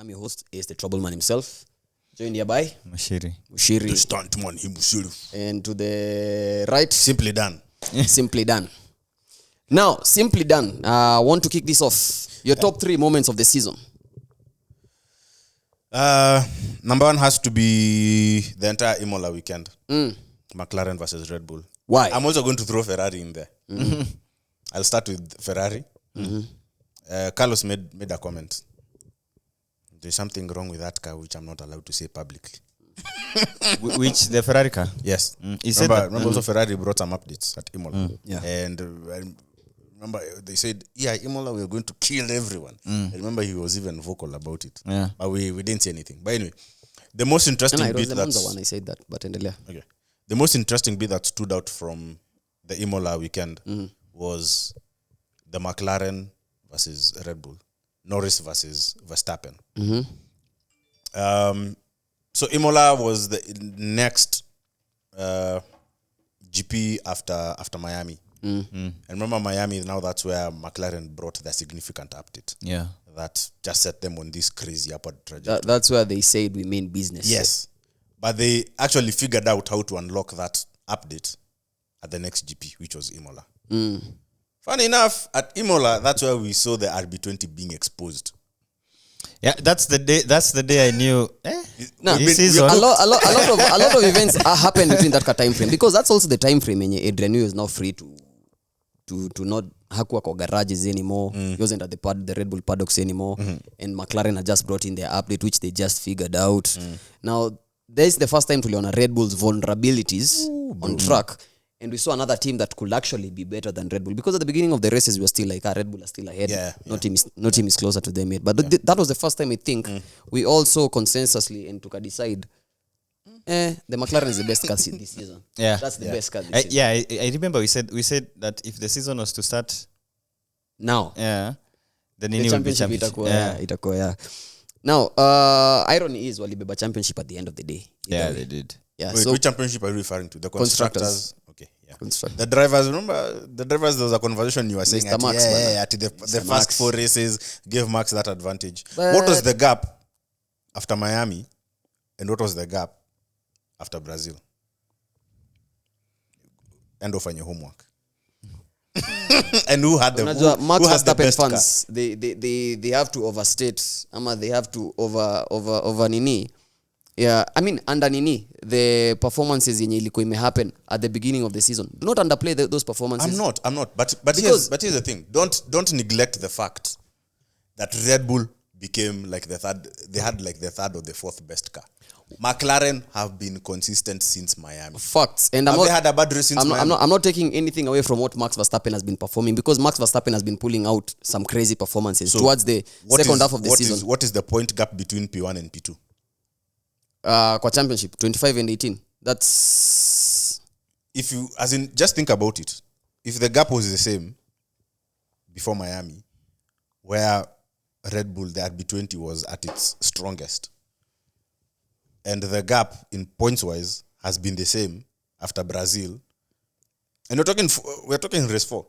I'm your host, is the Troubleman himself. Joined here by Mushiri. The stuntman, Mushiri. And to the right, Simply done. Simply done. Now, Simply done. I want to kick this off. Your top 3 moments of the season. Number 1 has to be the entire Imola weekend. McLaren versus Red Bull. Why? I'm also going to throw Ferrari in there. I'll start with Ferrari. Carlos made a comment. There's something wrong with that car which I'm not allowed to say publicly. Which the Ferrari car? Yes. Remember also Ferrari brought some updates at Imola. Yeah. And remember they said, Imola, we're going to kill everyone. I remember he was even vocal about it. Yeah. But we didn't say anything. But anyway, the most interesting bit that's the one I said that, but endelea. Okay. The most interesting bit that stood out from the Imola weekend was the McLaren versus Red Bull. Norris versus Verstappen. So Imola was the next GP after Miami. And remember Miami, now that's where McLaren brought their significant update. Yeah. That just set them on this crazy upward trajectory. That's where they said we mean business. Yes. But they actually figured out how to unlock that update at the next GP, which was Imola. Funny enough, at Imola, that's where we saw the RB20 being exposed. Yeah, that's the day I knew. No, this season. a lot of events happen between that time frame, because that's also the time frame when Adrian Newey is now free to not hakuwa kwa garages anymore. He wasn't at the Red Bull paddocks anymore, and McLaren had just brought in their update, which they just figured out. Now, this is the first time to learn Red Bull's vulnerabilities on track. And we saw another team that could actually be better than Red Bull, because at the beginning of the races we were still like, Red Bull are still ahead. No team is closer to them yet. But that was the first time I think we all saw consensusly and took a decide. The McLaren is the best car this season. Yeah, that's the best car this season. I remember we said that if the season was to start now, then the championship itakuwa, yeah. Now, irony is walibeba championship at the end of the day. They did. Yeah. Wait, so which championship are you referring to? The constructors. Okay, yeah. Constructors. The drivers, there was a conversation you were saying Mr. Max, at the first Max. 4 races gave Max that advantage. But what was the gap after Miami, and what was the gap after Brazil? End of your homework. And who had the Max Verstappen best fans, they have to overstate, they have to over nini. Yeah, I mean under nini, the performances yenye ilikuwa ime happen at the beginning of the season. Do not underplay those performances. I'm not. But here's the thing. Don't neglect the fact that Red Bull became like the third. They had like the third or the fourth best car. McLaren have been consistent since Miami. Facts. And they had a bad race since Miami? I'm not taking anything away from what Max Verstappen has been performing, because Max Verstappen has been pulling out some crazy performances towards the second half of the season. What is the point gap between P1 and P2? Kwa championship 25 and 18. That's, if you just think about it. If the gap was the same before Miami, where Red Bull, the RB20 was at its strongest, and the gap in points wise has been the same after Brazil, and we're talking race 4.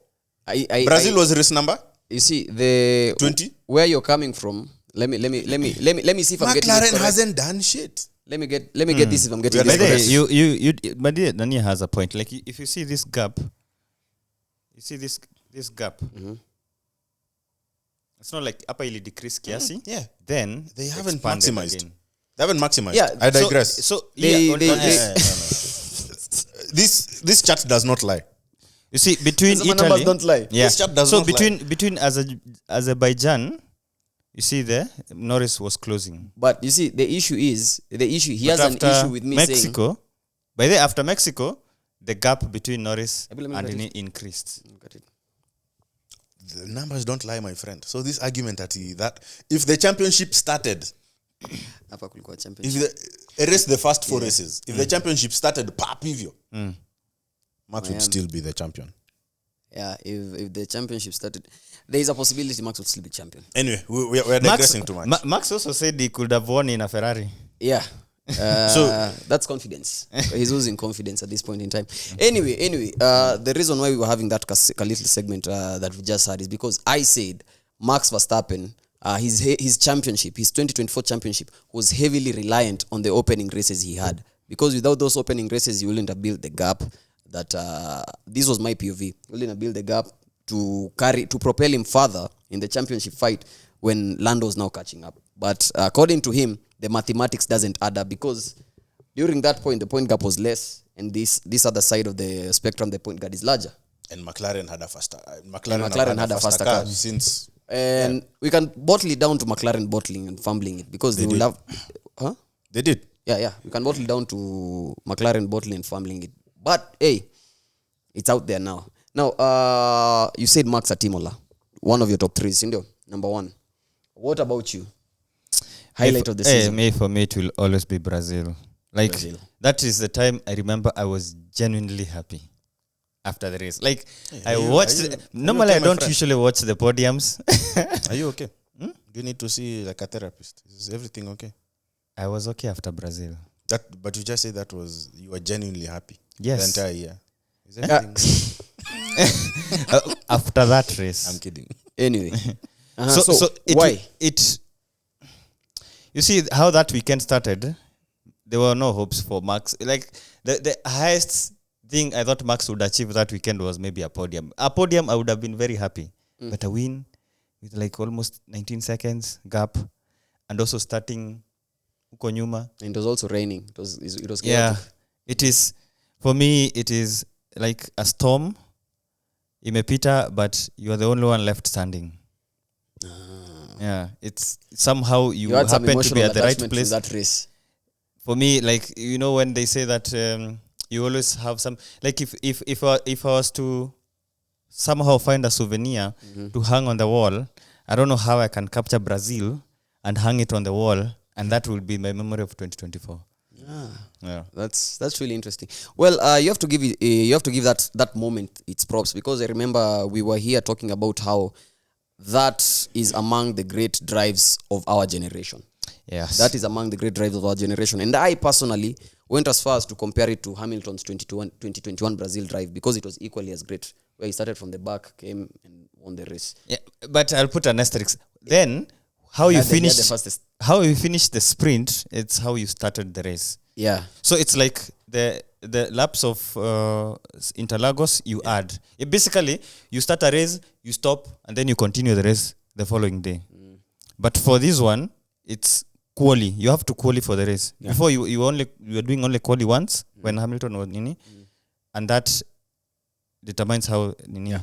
Brazil was race number. You see the 20. Where you're coming from. Let me see if I'm getting this McLaren hasn't done shit. Let me get this if I'm getting this correct. But Dania has a point. Like if you see this gap, this gap. It's not like upper ili decrease kiasi. Yeah. Then They haven't expanded maximized. again. They haven't maximized. Yeah, I digress. So They- This chart does not lie. you see between Some numbers Italy, don't lie. yeah. This chart does So not lie. between Azerbaijan, you see there Norris was closing. But you see, the issue he has an issue with me Mexico, saying. by the after Mexico, the gap between Norris Let me and get Nini increased. The numbers don't lie, my friend. So this argument that if the championship started, Hapa kulikuwa championship. if erase the first 4 races, if the championship started, Max would still be the champion. Yeah, if the championship started, there is a possibility Max would still be champion. Anyway, we're digressing too much. Max also said he could have won in a Ferrari. Yeah. So that's confidence. He's losing confidence at this point in time. Anyway, the reason why we were having that little segment that we just had is because I said Max Verstappen his championship, his 2024 championship, was heavily reliant on the opening races he had. Because without those opening races, he wouldn't have built the gap. That this was my POV. He wouldn't have built the gap to propel him further in the championship fight when Lando's now catching up. But according to him, the mathematics doesn't add up because during that point, the point gap was less, and this other side of the spectrum, the point gap is larger. And McLaren had a faster. McLaren had a faster car since. And we can bottle it down to McLaren bottling and fumbling it because they will have. Huh? They did. Yeah. We can bottle it down to McLaren bottling and fumbling it. But hey, it's out there now. Now, you said Max Atimola, one of your top threes, number one. What about you? Highlight of the season. For me, it will always be Brazil. Brazil. That is the time I remember I was genuinely happy after the race. I watched. Normally, I don't usually watch the podiums. Are you okay? Do you need to see a therapist? Is everything okay? I was okay after Brazil. But you just said you were genuinely happy. Yes. The entire year. Is everything after that race? I'm kidding. Anyway, so why? You see how that weekend started. There were no hopes for Max. The highest thing I thought Max would achieve that weekend was maybe a podium. A podium, I would have been very happy. But a win with almost 19 seconds gap, and also starting uko nyuma. And it was also raining. It was chaotic. Yeah, it is. For me, it is like a storm. Imepita, but you are the only one left standing. Yeah, it's somehow you happen to be at the right place. That race. For me, when they say that you always have some, if I was to somehow find a souvenir to hang on the wall, I don't know how I can capture Brazil and hang it on the wall, and that will be my memory of 2024. Yeah, that's really interesting. Well, you have to give that moment its props, because I remember we were here talking about how that is among the great drives of our generation. Yes, that is among the great drives of our generation, and I personally went as far as to compare it to Hamilton's 2021 Brazil drive, because it was equally as great, where he started from the back, came and won the race. Yeah, but I'll put an asterisk. Then how you finish the sprint, it's how you started the race. Yeah. So it's like the laps of Interlagos you add. Basically, you start a race, you stop, and then you continue the race the following day. But for this one, it's quali. You have to quali for the race. Yeah. Before you were doing only quali once when Hamilton was Nini, and that determines how Nini. Yeah.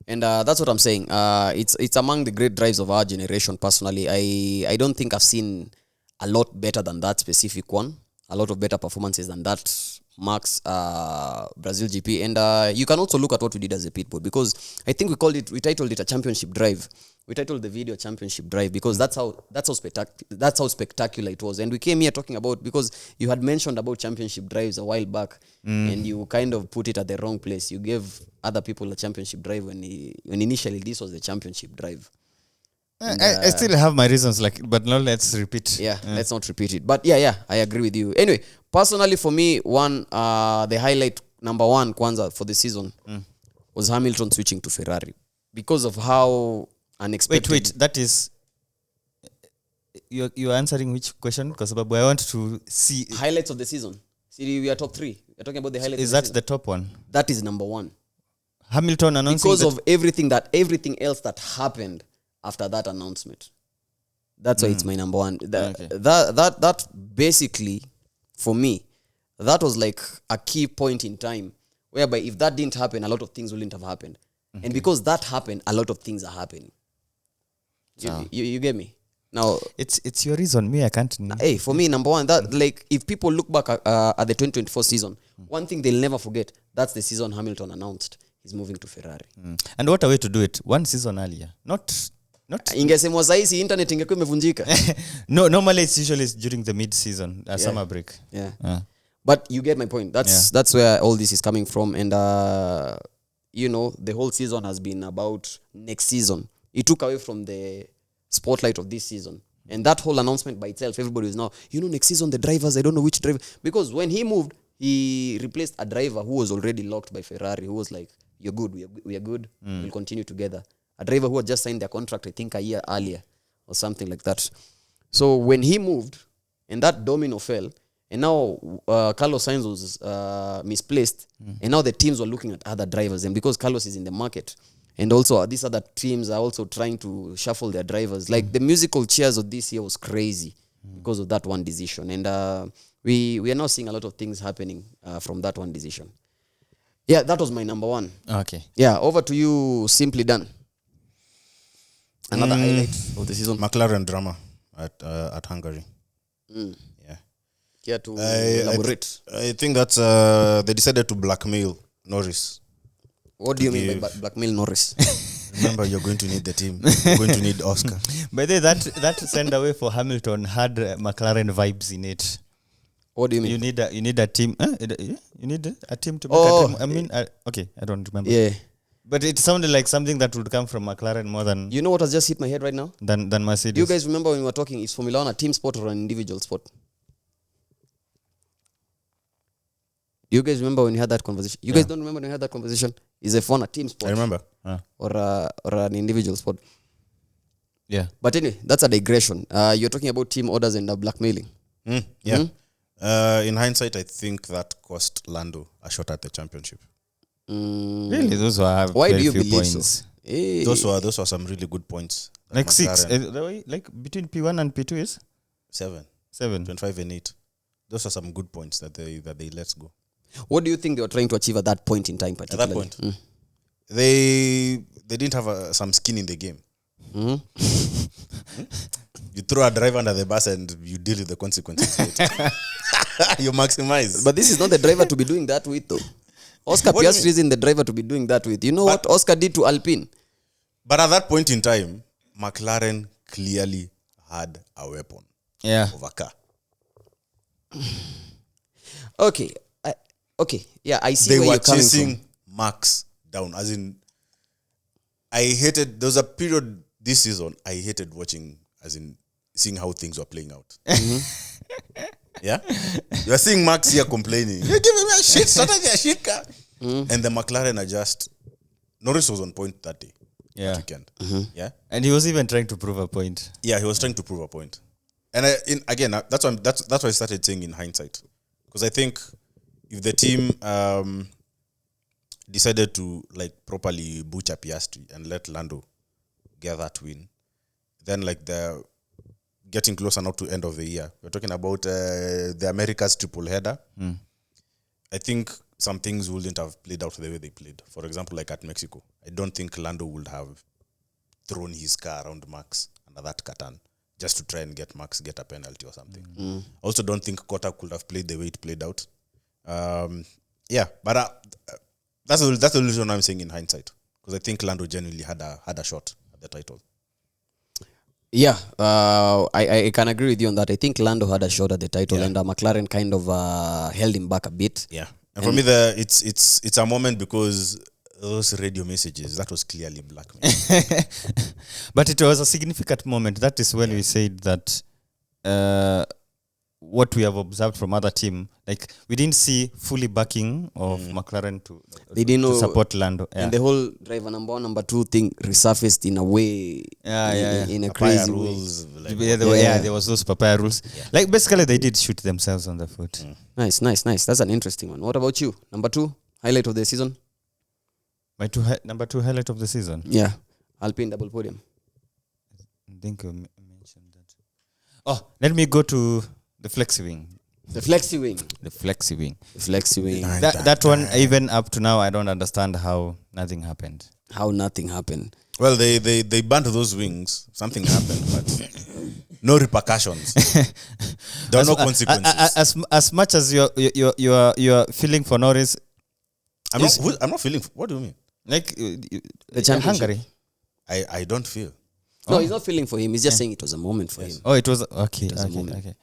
And that's what I'm saying. It's among the great drives of our generation. Personally, I don't think I've seen a lot better than that specific one. A lot of better performances than that Max Brazil GP. And you can also look at what we did as a pitboard, because I think we titled it a championship drive. We titled the video championship drive because that's how spectacular it was. And we came here talking about, because you had mentioned about championship drives a while back, and you kind of put it at the wrong place. You gave other people a championship drive when initially this was the championship drive. And, I still have my reasons, but now let's repeat. Yeah, let's not repeat it. But yeah, I agree with you. Anyway, personally for me, the highlight number one, Kwanzaa, for the season was Hamilton switching to Ferrari, because of how unexpected. Wait, that is. You're answering which question? Because I want to see highlights of the season. See, we are top three. We're talking about the highlights. Is that the top one? That is number one. Hamilton announcing because of everything else that happened after that announcement. That's why it's my number one. That basically, for me, that was like a key point in time, whereby if that didn't happen, a lot of things wouldn't have happened. And because that happened, a lot of things are happening. You get me? Now it's your reason. Me, I can't. Hey, for me, number one, that if people look back at the 2024 season, one thing they'll never forget, that's the season Hamilton announced he's moving to Ferrari. And what a way to do it! One season earlier, not. Ingesemwa saisi internet ingekuwa imevunjika. No, normally it's usually during the mid-season, summer break. Yeah. But you get my point. That's where all this is coming from. And the whole season has been about next season. It took away from the spotlight of this season. And that whole announcement by itself, everybody was now, next season the drivers, I don't know which driver. Because when he moved, he replaced a driver who was already locked by Ferrari, who was like, you're good, we are good, we'll continue together. A driver who had just signed their contract, I think, a year earlier, or something like that. So when he moved and that domino fell, and now Carlos Sainz was misplaced, and now the teams were looking at other drivers, and because Carlos is in the market, and also these other teams are also trying to shuffle their drivers. Like the musical chairs of this year was crazy because of that one decision, and we are now seeing a lot of things happening from that one decision. Yeah, that was my number one. Okay. Yeah, over to you, Simply Done. Another highlight of the season. McLaren drama at Hungary. Yeah. Care to elaborate? I think that's they decided to blackmail Norris. What do you mean by blackmail Norris? Remember, you're going to need the team. You're going to need Oscar. By the way, that send away for Hamilton had McLaren vibes in it. What do you mean? You need a team. You need a team to make a team. I mean, okay, I don't remember. Yeah. But it sounded like something that would come from McLaren more than You know what has just hit my head right now? than Mercedes. Do you guys remember when we were talking, is Formula One a team sport or an individual sport? Do you guys remember when we had that conversation? You guys don't remember when we had that conversation? Is F1 a team sport? I remember. Or an individual sport? Yeah. But anyway, that's a digression. You're talking about team orders and blackmailing. Yeah. In hindsight, I think that cost Lando a shot at the championship. Really, those were Why very do you few believe points. so? Hey. Those were some really good points. Like six, McLaren, like between P1 and P2 is 7, 25 and 8. Those are some good points that they let go. What do you think they were trying to achieve at that point in time, At particularly? that point, they didn't have some skin in the game. You throw a driver under the bus and you deal with the consequences. You maximize. But this is not the driver to be doing that with, though. Oscar What do you Piastri isn't the driver to be doing that with. You know what Oscar did to Alpine? But at that point in time, McLaren clearly had a weapon Yeah. of a car. Okay. Yeah, I see They where were you're coming chasing from. Max down. As in, there was a period this season I hated watching, as in seeing how things were playing out. Yeah? You're seeing Max here complaining. You're giving me a shit, started a shit car. And the McLaren are just... Norris was on point that day. Yeah. That weekend. Yeah? And he was even trying to prove a point. Yeah, he was trying to prove a point. And that's why I started saying in hindsight. Because I think if the team decided to like properly butcher Piastri and let Lando get that win, then like they're getting closer now to end of the year. We're talking about the America's triple header. I think some things wouldn't have played out the way they played. For example, like at Mexico, I don't think Lando would have thrown his car around Max under that curtain just to try and get Max get a penalty or something. I also don't think Cotta could have played the way it played out. Yeah, but that's the reason I'm saying in hindsight, because I think Lando genuinely had a shot at the title. Yeah, I can agree with you on that. I think Lando had a shot at the title, and McLaren kind of held him back a bit. Yeah, and for me, it's a moment because those radio messages, that was clearly blackmail. But it was a significant moment. That is when we said that what we have observed from other team, like we didn't see fully backing of McLaren to support Lando. Yeah. And the whole driver number 1, number 2 thing resurfaced in a way, in a crazy rules, way. like, There was those papaya rules. Like basically they did shoot themselves on the foot. Nice. That's an interesting one. What about you? Number 2, highlight of the season? My number 2 highlight of the season. Yeah, Alpine double podium. I think I mentioned that. Oh, let me go to the flexi wing. The flexi wing. The flexi wing. That one, even up to now, I don't understand how nothing happened. How nothing happened. Well, they burnt those wings. Something happened, but no repercussions. There are no consequences. As much as you're feeling for Norris, I'm not feeling. What do you mean? Like The championship. Hungary. I don't feel. No, he's not feeling for him. He's just saying it was a moment for him. Oh, it was okay. was a moment. Okay.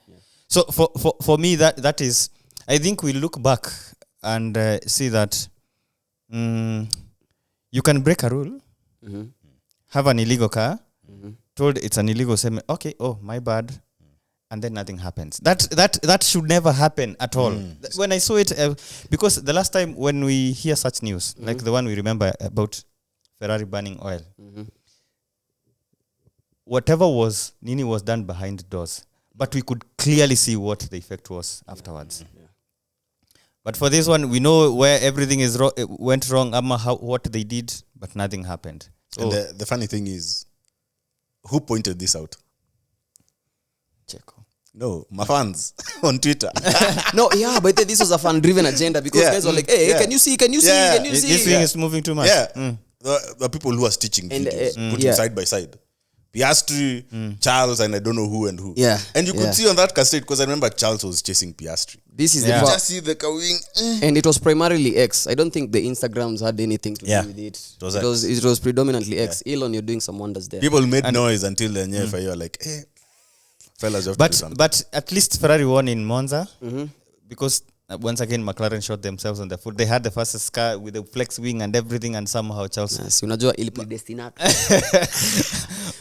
So for me, that is, I think we look back and see that you can break a rule, have an illegal car, told it's an illegal segment. Okay, oh my bad, and then nothing happens. That should never happen at all. When I saw it, because the last time when we hear such news, like the one we remember about Ferrari burning oil, whatever was Nini was done behind doors, but we could clearly see what the effect was afterwards. Yeah. But for this one, we know where everything went wrong, what they did, but nothing happened. So, And the funny thing is, who pointed this out? Checo. No, my fans on Twitter. No, yeah, but this was a fan-driven agenda because guys were like, hey, Yeah. can you see? Can you Yeah. see? Can you see? This thing is moving too much. Yeah. The people who are stitching And, videos, putting yeah. side by side. Piastri, Charles, and I don't know who and who. Yeah. And you could see on that cassette, because I remember Charles was chasing Piastri. This is Yeah. You the just see the cowing. and it was primarily X. I don't think the Instagrams had anything to Yeah. do with it. was It was predominantly X. Elon, you're doing some wonders there. People made noise until the NFA were like, hey, fellas, you have to do something. But at least Ferrari won in Monza because once again McLaren shot themselves on the foot. They had the fastest car with the flex wing and everything, and somehow Charles Si unajua ili predestinate.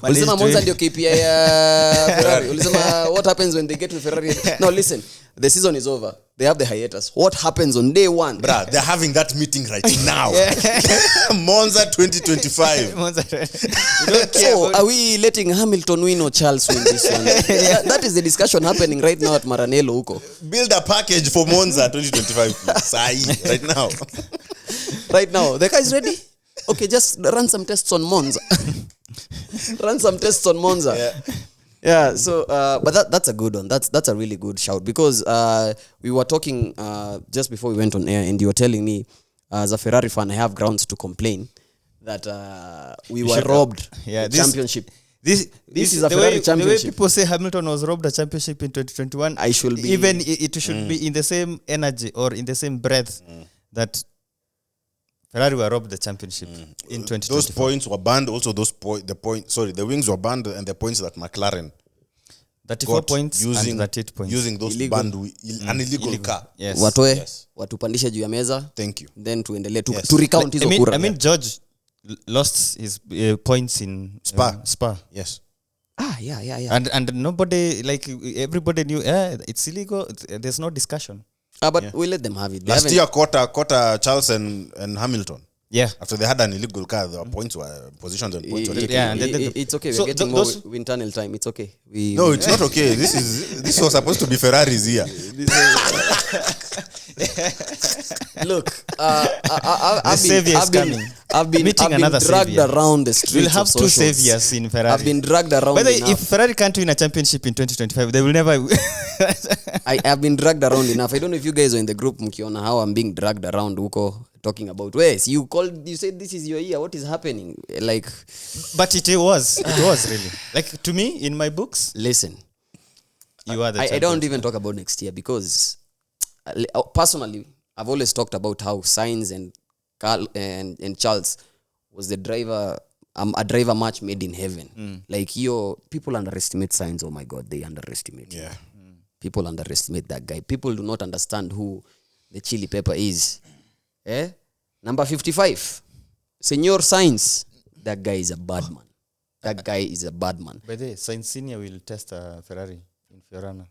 managed Ulisema to Monza win. ndio KPI ya Ferrari. Ulisema what happens when they get to Ferrari? No, listen. The season is over. They have the hiatus. What happens on day 1? Bruh, they're having that meeting right now. Monza 2025. Monza. So, are we letting Hamilton win or Charles win this one? That is the discussion happening right now at Maranello huko. Build a package for Monza 2025, please. Sai, right now. Right now, the guy is ready. Okay, just run some tests on Monza. Run some tests on Monza. Yeah. So, but that's a good one. That's a really good shout because we were talking just before we went on air, and you were telling me, as a Ferrari fan, I have grounds to complain that we were robbed the championship. This is a Ferrari championship. The way people say Hamilton was robbed a championship in 2021, I should be even it should be in the same energy or in the same breath that Ferrari were robbed the championship in 2024. Those points were banned. Also, the wings were banned, and the points that McLaren 34 got points using, and 38 points. using those Illegal. banned an illegal car. Yes. watoe Yes. watupandishe juu ya meza, Thank you. then tuendelee Yes. to recount hizo kura. I mean George lost his points in Spa. Yes. Yeah. And nobody, like, everybody knew it's illegal. There's no discussion. But we let them have it. They Last haven't- year, quarter Charles and Hamilton. Yeah. After they had an illegal car, their points were positions and points were taken. Yeah, and then it's okay. We're so getting those- more internal time. It's okay. No, it's not okay. This was supposed to be Ferrari's year. Look, I've savior is coming. Meeting another dragged savior. around the streets. We'll have of two socials. saviors in Ferrari. I've been dragged around. Whether enough. if Ferrari can't win a championship in 2025, they will never. I have been dragged around enough. I don't know if you guys are in the group mkiona how I'm being dragged around huko talking about ways. You said this is your year. What is happening? Like, But it was really, like, to me in my books. listen. You are the I champion. don't even talk about next year because personally, I've always talked about how Sainz and Carl and Charles was the driver, a driver match made in heaven. Like, people underestimate Sainz. Oh my God, they underestimate him. Yeah. People underestimate that guy. People do not understand who the chili pepper is. Number 55, Senor Sainz. That guy is a bad man. That guy is a bad man. By the way, Sainz Senior will test a Ferrari in Fiorano.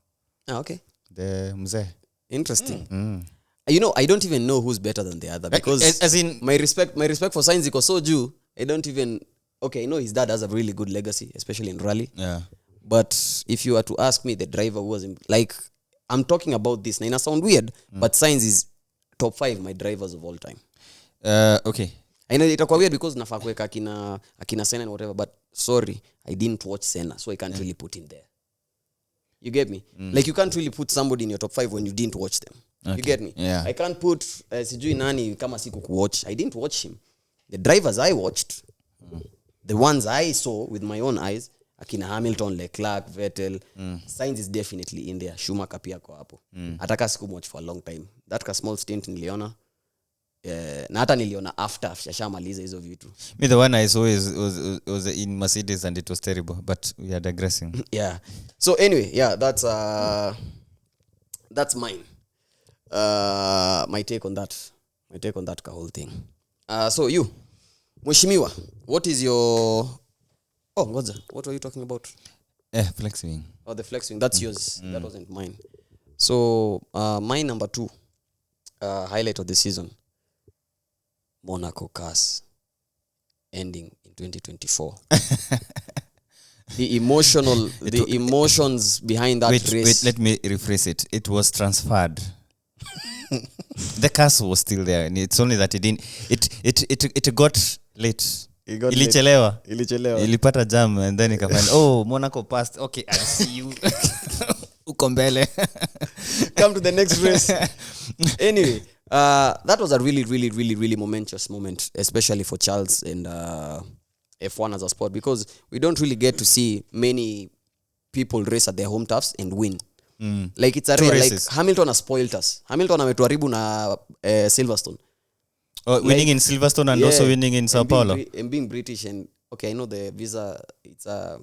Okay. The Mzee. Interesting. I don't even know who's better than the other because As in, my respect for Sainz iko so juu. I don't even. Okay, I know his dad has a really good legacy, especially in rally. yeah. But if you were to ask me, the driver was like, I'm talking about this. Now, it sound weird, but Sainz is top 5 my drivers of all time. Okay. I know itakuwa weird because nafaa kuweka akina Senna and whatever, but sorry, I didn't watch Senna, so I can't really put him there. You get me? Like, you can't really put somebody in your top 5 when you didn't watch them. Okay. You get me? Yeah. I can't put sijui nani kama siku kuwatch. I didn't watch him. The drivers I watched, the ones I saw with my own eyes, akina Hamilton, Leclerc, Vettel, Sainz is definitely in there. Schumacher pia kwa hapo. Ataka siku watch for a long time. That ka small stint niliona. Na hata niliona after shamaliza hizo vitu. Me, the one I saw was in Mercedes and it was terrible, but we are digressing. Yeah. So anyway, yeah, that's mine. My take on that whole thing. So you, Mheshimiwa, what is your Ngoja, what were you talking about? Flexing. Oh, the flexing. That's yours. That wasn't mine. So my number 2 highlight of the season, Monaco cars ending in 2024. the emotions behind that Wait, race. let me rephrase it. It was transferred. The curse was still there, and it's only that it didn't. It got late. Ilichelewa. Ilipata jam, and then ikafind, oh, Monaco passed. Okay, I'll see you. Uko mbele. Come to the next race. Anyway, that was a really, really, really, really momentous moment, especially for Charles and F1 as a sport, because we don't really get to see many people race at their home turfs and win. Like it's a rare, like Hamilton has spoiled us. Hamilton ametuharibu na Silverstone. Winning in Silverstone and also winning in Sao Paulo. And being British, and okay, I know the visa, it's the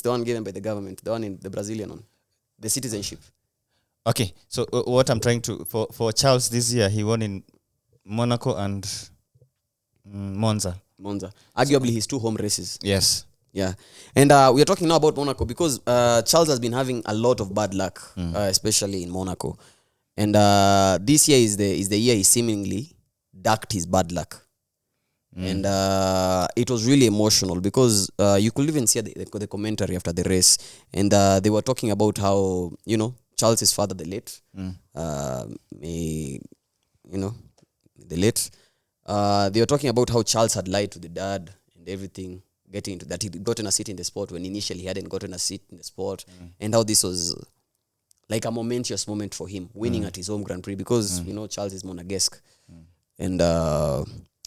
one given by the government, the one in the Brazilian one, the citizenship. Okay, so what I'm trying to for Charles this year, he won in Monaco and Monza. Arguably his 2 home races. Yes. Yeah. And we are talking now about Monaco because Charles has been having a lot of bad luck, especially in Monaco. And this year is the year he seemingly ducked his bad luck. And it was really emotional because you could even see the commentary after the race. And they were talking about how, Charles' father, the late, the late, they were talking about how Charles had lied to the dad and everything, getting into that he'd gotten a seat in the sport when initially he hadn't gotten a seat in the sport, and how this was like a momentous moment for him, winning at his home Grand Prix because, Charles is Monegasque. And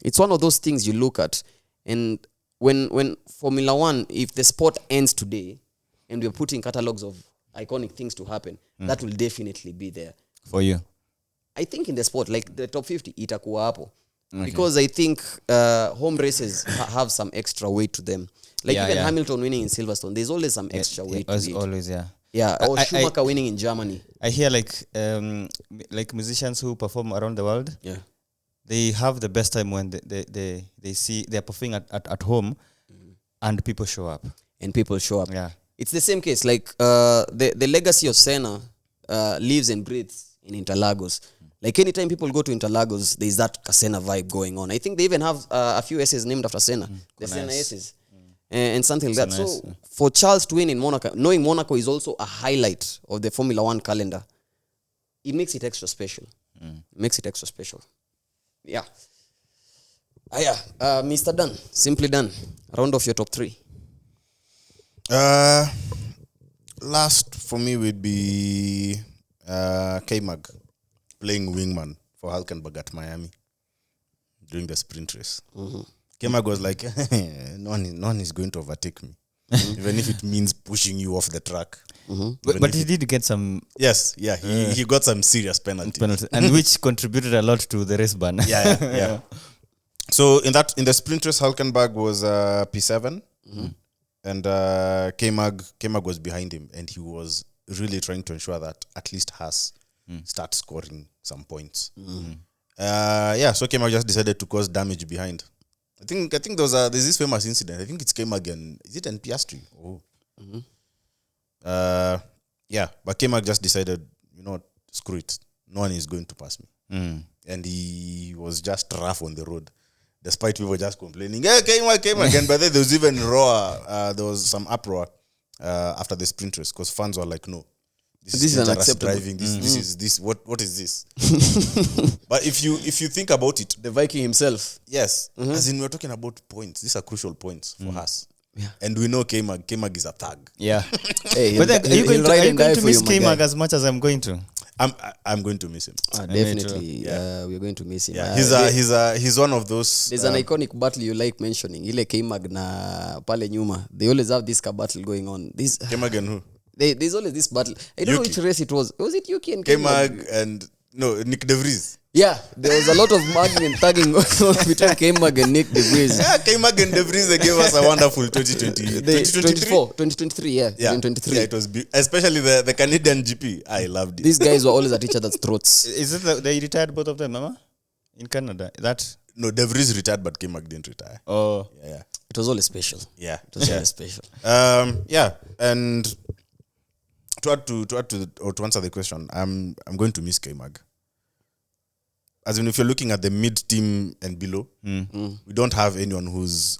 it's one of those things you look at. And when Formula One, if the sport ends today and we're putting catalogs of iconic things to happen, that will definitely be there. For you? I think in the sport, like the top 50, itakuwa hapo. Okay. Because I think home races have some extra weight to them. Like Hamilton winning in Silverstone, there's always some extra weight to it. Always, yeah. Yeah, or Schumacher winning in Germany. I hear like musicians who perform around the world. Yeah. They have the best time when they see they're performing at home, and people show up. Yeah. It's the same case. Like the legacy of Senna lives and breathes in Interlagos. Like anytime people go to Interlagos, there's that Senna vibe going on. I think they even have a few essays named after Senna. The Senna essays. And something like that. So for Charles to win in Monaco, knowing Monaco is also a highlight of the Formula One calendar, it makes it extra special. Yeah. Mr. Dan, simply done. Round off your top 3. Last for me would be K-Mag playing wingman for Hülkenberg at Miami during the sprint race. K-Mag was like, no one is going to overtake me. Even if it means pushing you off the track. But he did get some... Yes, yeah. He got some serious penalties. And which contributed a lot to the race ban. Yeah. So in the sprint race, Hülkenberg was P7. And K-Mag was behind him. And he was really trying to ensure that at least Haas start scoring some points. So K-Mag just decided to cause damage behind. I think there's this famous incident. I think it's K-Mag and is it in Piastri? But K-Mag just decided, screw it. No one is going to pass me. And he was just rough on the road, despite people just complaining, hey, K-Mag. And by then there was even there was some uproar after the sprint race because fans were like, no. This is unacceptable. Driving. This. What is this? But if you think about it, the Viking himself. Yes, as in we're talking about points. These are crucial points for us. Yeah. And we know K-Mag is a thug. Yeah. Hey, but then, are you going to miss K-Mag as much as I'm going to? I'm going to miss him. Definitely. We're going to miss him. Yeah. He's one of those. There's an iconic battle you like mentioning. Ile K-Mag na pale nyuma. They always have this battle going on. This K-Mag and who? There's always this battle. I don't know which race it was. Was it Yuki and K-Mag and Nick De Vries? Yeah, there was a lot of mugging and thugging between K-Mag and Nick De Vries. Yeah, K-Mag and De Vries, they gave us a wonderful 2023, yeah. 2023. Yeah, it was especially the Canadian GP. I loved it. These guys were always at each other's throats. Is it they retired both of them, Mama? In Canada? No, De Vries retired, but K-Mag didn't retire. Oh. Yeah. It was always special. Yeah. It was always special. And to answer the question, I'm going to miss K-Mag. As in, if you're looking at the mid team and below, we don't have anyone who's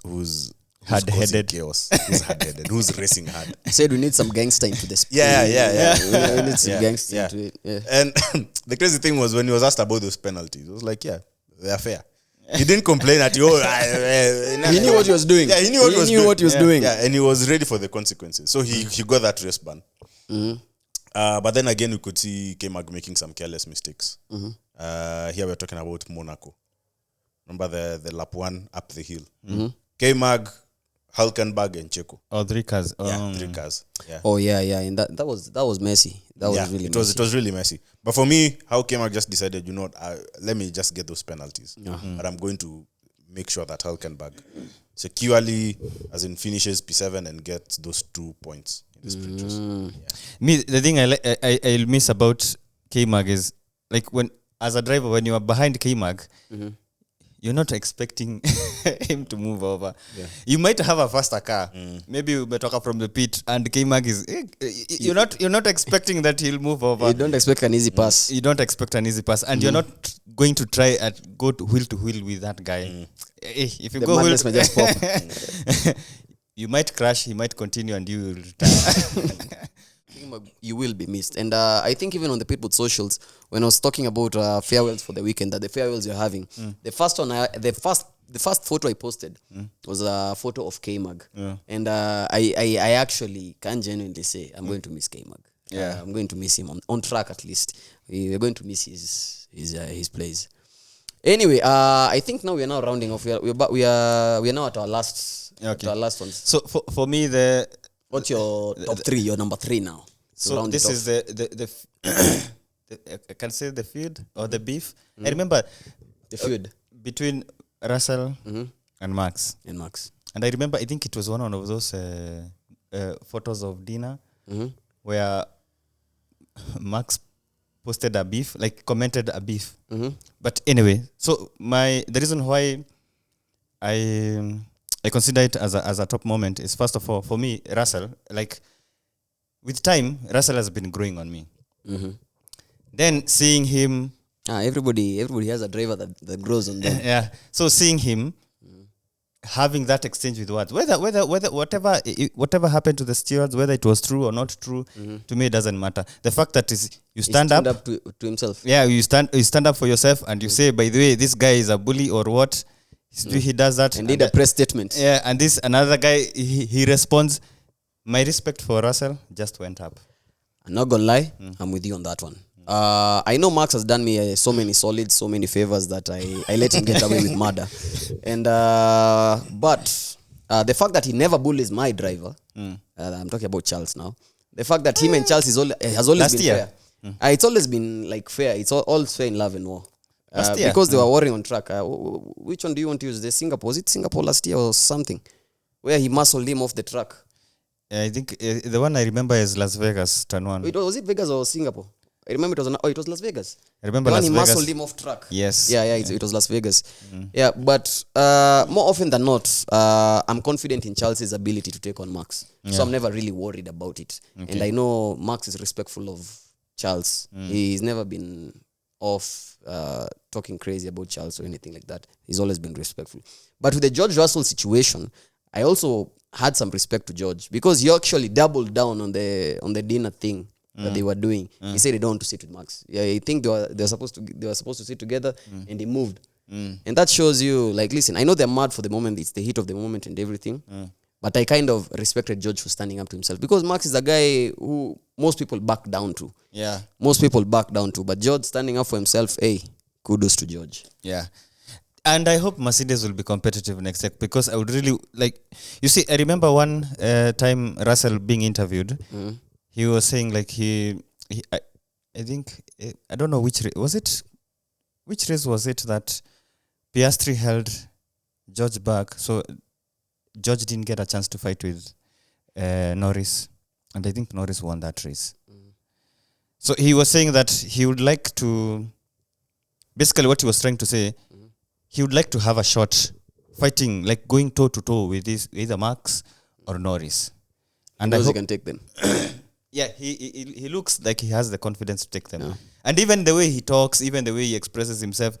who's causing Hard-headed. chaos, who's hard-headed, who's racing hard. I said we need some gangster into the sport. Yeah. We need some Yeah, gangster yeah. into it. Yeah. And the crazy thing was when he was asked about those penalties, it was like, yeah, they are fair. He didn't complain at you. He knew what he was doing. Yeah, he knew what he was doing. doing. Yeah, and he was ready for the consequences. So he got that race ban. But then again, we could see K-Mag making some careless mistakes. Here we're talking about Monaco. Remember the lap 1 up the hill. K-Mag, Hulkenberg, and Checo. Oh, 3 cars. Yeah, 3 cars. Yeah. Oh yeah. And that was messy. That was really messy. It was really messy. But for me, how K-Mag just decided, let me just get those penalties. But I'm going to make sure that Hulkenberg securely, as in finishes P7 and gets those 2 points in the sprint race. Me, the thing I miss about K-Mag is like when, as a driver, when you are behind K-Mag, you're not expecting him to move over. Yeah. You might have a faster car. Maybe you talk from the pit, and K-Mag is you're not expecting that he'll move over. You don't expect an easy pass. You don't expect an easy pass, and you're not going to try at go to wheel with that guy. If you The go wheel madness may just pop. you might crash. He might continue, and you will retire. You will be missed. And I think even on the Pitboard socials, when I was talking about farewells for the weekend, that the farewells you're having, the first one, the first photo I posted was a photo of K-Mag. And I actually can genuinely say I'm going to miss K-Mag. Yeah. I'm going to miss him on track at least. We're going to miss his plays. Anyway, I think now we are now rounding off. We are now at our last ones. So for me, What's your top 3? Your number 3 now. So this is the I can say the feud or the beef. I remember the feud between Russell and Max. And I remember, I think it was one of those photos of dinner where Max posted a beef, like commented a beef. But anyway, so the reason why I consider it as a top moment is, first of all, for me, Russell, like with time, Russell has been growing on me. Then seeing him, everybody has a driver that grows on them. yeah. So seeing him having that exchange with words, whether whatever happened to the stewards, whether it was true or not true, to me it doesn't matter. The fact that you stand up to himself. Yeah, you stand up for yourself, and you say, by the way, this guy is a bully or what. He does that and did a press statement. Yeah, and this another guy, he responds. My respect for Russell just went up. I'm not gonna lie, I'm with you on that one. I know Max has done me so many solids, so many favors that I let him get away with murder. And but the fact that he never bullies my driver, I'm talking about Charles now. The fact that him and Charles has always Last been year. fair. It's always been like fair. It's all fair in love and war. Year. Because they were warring on track. Which one do you want to use? The Singapore? Was it Singapore last year or something? Where he muscled him off the track. I think the one I remember is Las Vegas, turn 1. Was it Vegas or Singapore? I remember it was Las Vegas. I remember the Las one he Vegas. muscled him off track. Yes. Yeah, it was Las Vegas. Yeah, but more often than not, I'm confident in Charles' ability to take on Max. So I'm never really worried about it. Okay. And I know Max is respectful of Charles. He's never been off talking crazy about Charles or anything like that. He's always been respectful. But with the George Russell situation, I also had some respect to George because he actually doubled down on the dinner thing that they were doing. He said they don't want to sit with Max. Yeah, I think they were supposed to sit together, and they moved. And that shows you, like, listen, I know they're mad for the moment. It's the heat of the moment and everything. But I kind of respected George for standing up to himself because Max is a guy who most people back down to. Yeah. Most people back down to. But George standing up for himself, hey, kudos to George. Yeah. And I hope Mercedes will be competitive next year because I would really like. You see, I remember one time Russell being interviewed. He was saying like I think I don't know which was it. Which race was it that Piastri held George back? So George didn't get a chance to fight with Norris, and I think Norris won that race. So he was saying that he would like to. Basically, what he was trying to say. He would like to have a shot fighting, like going toe to toe with either Max or Norris. And I hope he can take them. Yeah, he looks like he has the confidence to take them. Yeah. And even the way he talks, even the way he expresses himself,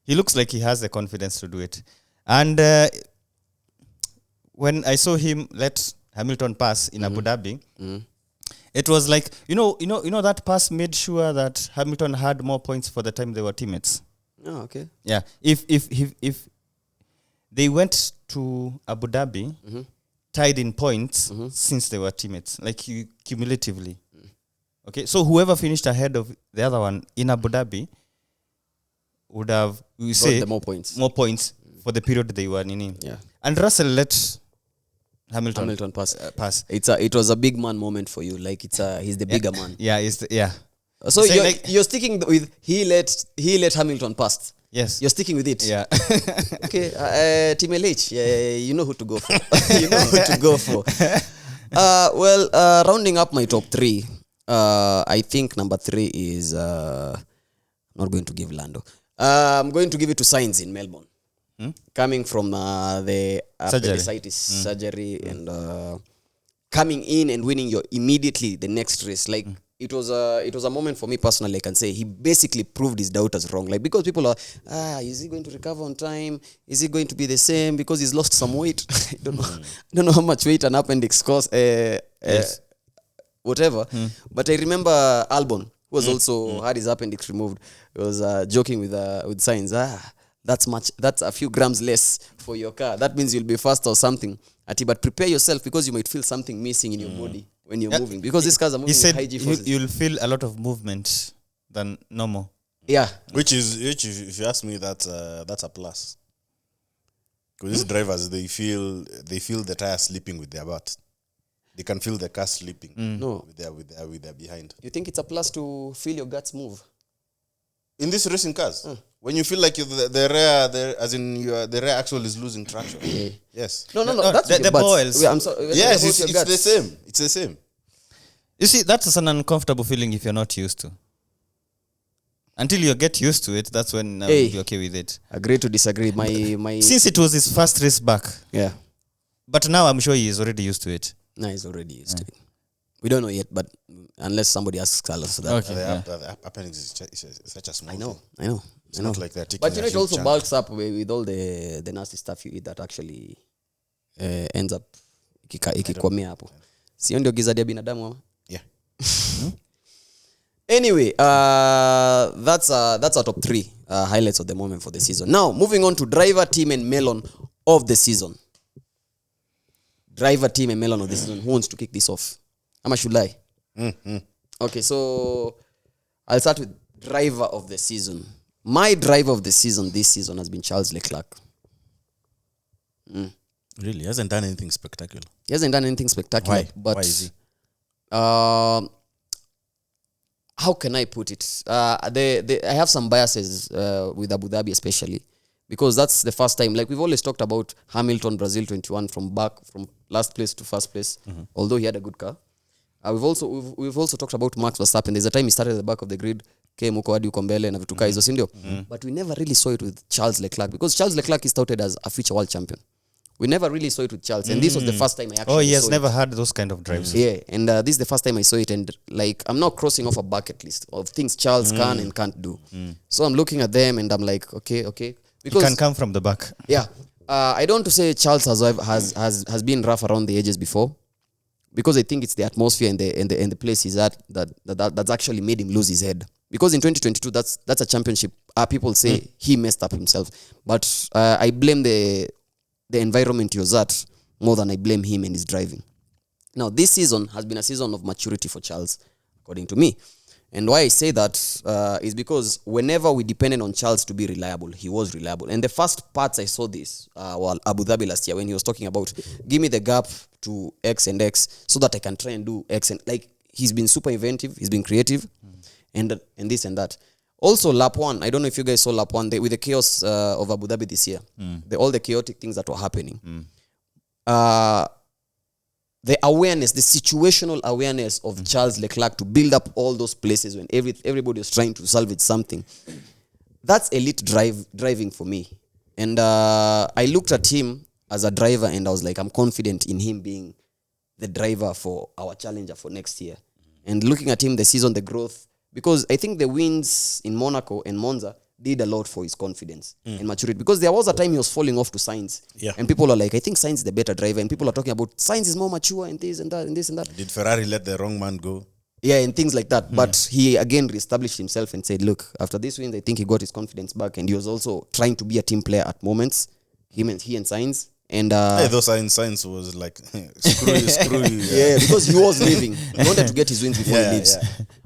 he looks like he has the confidence to do it. And when I saw him let Hamilton pass in Abu Dhabi, it was like you know that pass made sure that Hamilton had more points for the time they were teammates. Oh, okay. Yeah, if they went to Abu Dhabi tied in points since they were teammates, like cumulatively. Okay, so whoever finished ahead of the other one in Abu Dhabi would have, we say, the more points for the period they were in. Yeah. And Russell let Hamilton pass. pass. It was a big man moment for you. Like he's the bigger man. Yeah, So Say you're sticking with he let Hamilton pass. Yes. You're sticking with it. Yeah. Okay. Team LH. Yeah, you know who to go for. You know who to go for. Rounding up my top 3. I think number 3 is not going to give Lando. I'm going to give it to Sainz in Melbourne. Coming from the appendicitis surgery and coming in and winning your immediately the next race. Like it was a moment for me personally. I can say he basically proved his doubters wrong. Like because people are is he going to recover on time? Is he going to be the same? Because he's lost some weight. I don't know how much weight an appendix costs. Yes. Whatever. But I remember Albon, who was also had his appendix removed, was joking with Sainz. That's a few grams less for your car. That means you'll be faster or something. But prepare yourself because you might feel something missing in your body when you're moving. Because these cars are moving with high G forces. You'll feel a lot of movement than normal. Yeah. Which if you ask me, that's a plus. Because these drivers, they feel the tire slipping with their butt. They can feel the car slipping. No. With their behind. You think it's a plus to feel your guts move? In these racing cars, when you feel like the rear axle is losing traction. Yes. No. That's the boils. I'm sorry. Yes, it's the same. It's the same. You see, that's an uncomfortable feeling if you're not used to. Until you get used to it, that's when you'll be okay with it. Agree to disagree. My Since it was his first race back. Yeah. But now I'm sure he is already used to it. No, he's already used to it. We don't know yet, but unless somebody asks us that. Okay. The appendix is such a small thing. I know. It's not like they're taking But a it huge also chunk. bulks up with all the nasty stuff you eat that actually ends up ikikwamia hapo. Sio ndio giza ya binadamu ama? Yeah. Anyway, that's our top 3 highlights of the moment for the season. Now, moving on to driver, team, and melon of the season. Driver, team, and melon of the season. Who wants to kick this off? Ama should I? Okay, so I'll start with driver of the season. My driver of the season this season has been Charles Leclerc. Really? He hasn't done anything spectacular. He hasn't done anything spectacular. Why? But Why is he? How can I put it? I have some biases with Abu Dhabi especially. Because that's the first time, like we've always talked about Hamilton, Brazil 21 from last place to first place, although he had a good car. We've also talked about Max Verstappen. There's a time he started at the back of the grid, came huko hadi uko mbele na vitu hizo, si ndio? But we never really saw it with Charles Leclerc because Charles Leclerc is touted as a future world champion. We never really saw it with Charles, and this was the first time I actually saw it. Oh, he has never had those kind of drives. Yeah, and this is the first time I saw it, and like I'm now crossing off a bucket list of things Charles can and can't do. So I'm looking at them and I'm like, okay. Because he can come from the back. Yeah. I don't want to say Charles has been rough around the edges before, because I think it's the atmosphere and the place he's at that's actually made him lose his head. Because in 2022, that's a championship. People say he messed up himself, but I blame the environment he was at more than I blame him and his driving. Now, this season has been a season of maturity for Charles, according to me. And why I say that is because whenever we depended on Charles to be reliable, he was reliable. And the first parts I saw this, Abu Dhabi last year, when he was talking about, give me the gap to X and X so that I can try and do X. And like, he's been super inventive, he's been creative, and this and that. Also, lap 1, I don't know if you guys saw lap 1, with the chaos of Abu Dhabi this year, all the chaotic things that were happening. The awareness, the situational awareness of Charles Leclerc to build up all those places when everybody was trying to salvage something. That's elite driving for me. And I looked at him as a driver and I was like, I'm confident in him being the driver for our challenger for next year. And looking at him, the season, the growth, because I think the wins in Monaco and Monza, did a lot for his confidence and maturity, because there was a time he was falling off to Sainz, Yeah. and people are like, I think Sainz is the better driver, and people are talking about Sainz is more mature and this and that and this and that. Did Ferrari let the wrong man go? Yeah, and things like that. But he again reestablished himself and said, look, after this win, I think he got his confidence back, and he was also trying to be a team player at moments. He and Sainz. And Hey, those science was like screw you. yeah, because he was leaving. He wanted to get his wins before Yeah, he leaves.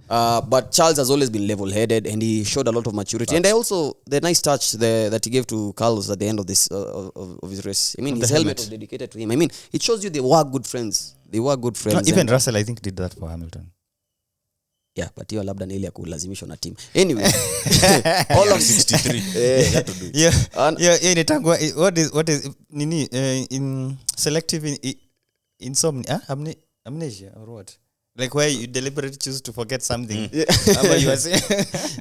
But Charles has always been level-headed, and he showed a lot of maturity. And I also, the nice touch that he gave to Carlos at the end of this of his race. I mean, his helmet was dedicated to him. I mean, it shows you they were good friends. They were good friends. Even Russell, I think, did that for Hamilton. Yeah, but hiyo labda na ile ya kulazimishwa na team. Anyway, All of 63. Yeah, to do it. Inatangwa, what is nini in selective insomnia, amnesia or what? Like where you deliberately choose to forget something. You are saying.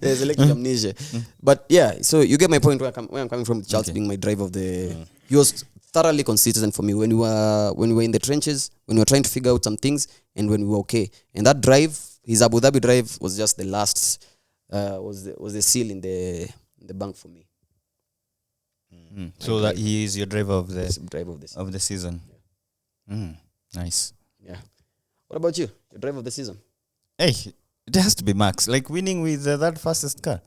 Yeah, selective amnesia. But yeah, so you get my point where I'm coming from. Charles being my driver of the, he was thoroughly consistent for me when we were in the trenches, when we were trying to figure out some things, and when we were okay. And that drive, his Abu Dhabi drive, was just the last, was the seal in the bank for me. So that he is your driver of the Driver of the season. Nice. Yeah. What about you? Your driver of the season? Hey, it has to be Max. Like winning with that fastest car.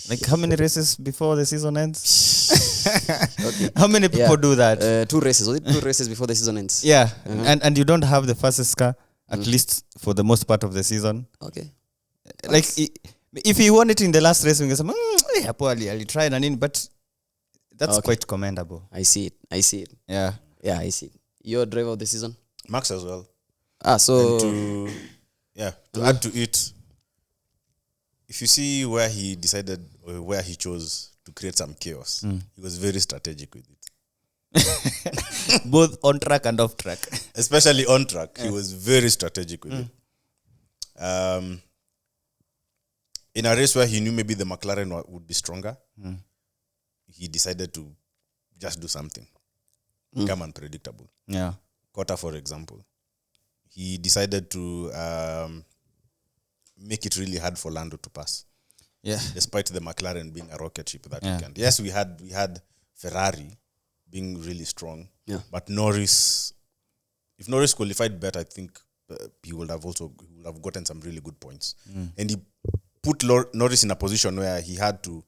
Like how many races before the season ends? Okay. How many people do that? 2 races. Was it 2 races before the season ends? Yeah. And you don't have the fastest car, at least for the most part of the season. Okay. Like if he won it in the last race, we can say, I'll try and but that's quite commendable. I see it. Yeah. Yeah, I see it. Your driver of the season? Max as well. So To add to it, if you see where he decided or where he chose to create some chaos, he was very strategic with it. Both on track and off track. Especially on track, he was very strategic with it. In a race where he knew maybe the McLaren would be stronger, he decided to just do something. Become unpredictable. Yeah. Cotta, for example. He decided to make it really hard for Lando to pass. Yeah. Despite the McLaren being a rocket ship that weekend. Yes, we had Ferrari being really strong. Yeah. But Norris, if Norris qualified better, I think he would have gotten some really good points. And he put Norris in a position where he had to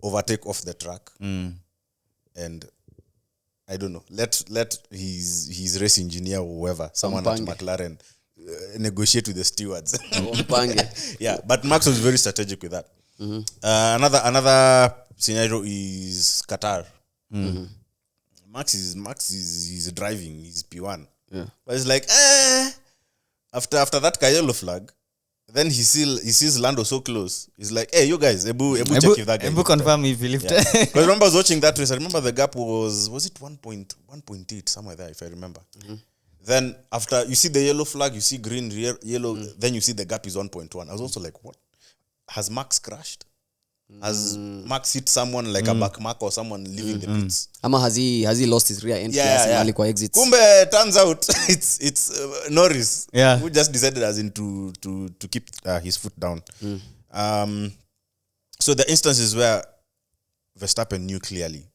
overtake off the track. And I don't know, let his race engineer or whoever, someone at McLaren, negotiate with the stewards. Yeah, but Max was very strategic with that. Another scenario is Qatar. Max is driving, he's P1. Yeah. But it's like, after that yellow flag, then he sees Lando so close. He's like, hey, you guys, Ebu check if that guy. Ebu confirm if he lifted. Because I remember I was watching that race. I remember the gap was it 1.8 somewhere there, if I remember. Then after you see the yellow flag, you see green, yellow, then you see the gap is 1.1. I was also like, what? Has Max crashed? Has Max hit someone like a back mark or someone leaving the pits? Ama has he lost his rear end? Kwa exits? Kumbe, turns out it's Norris who just decided as in to keep his foot down. So the instances where Verstappen knew clearly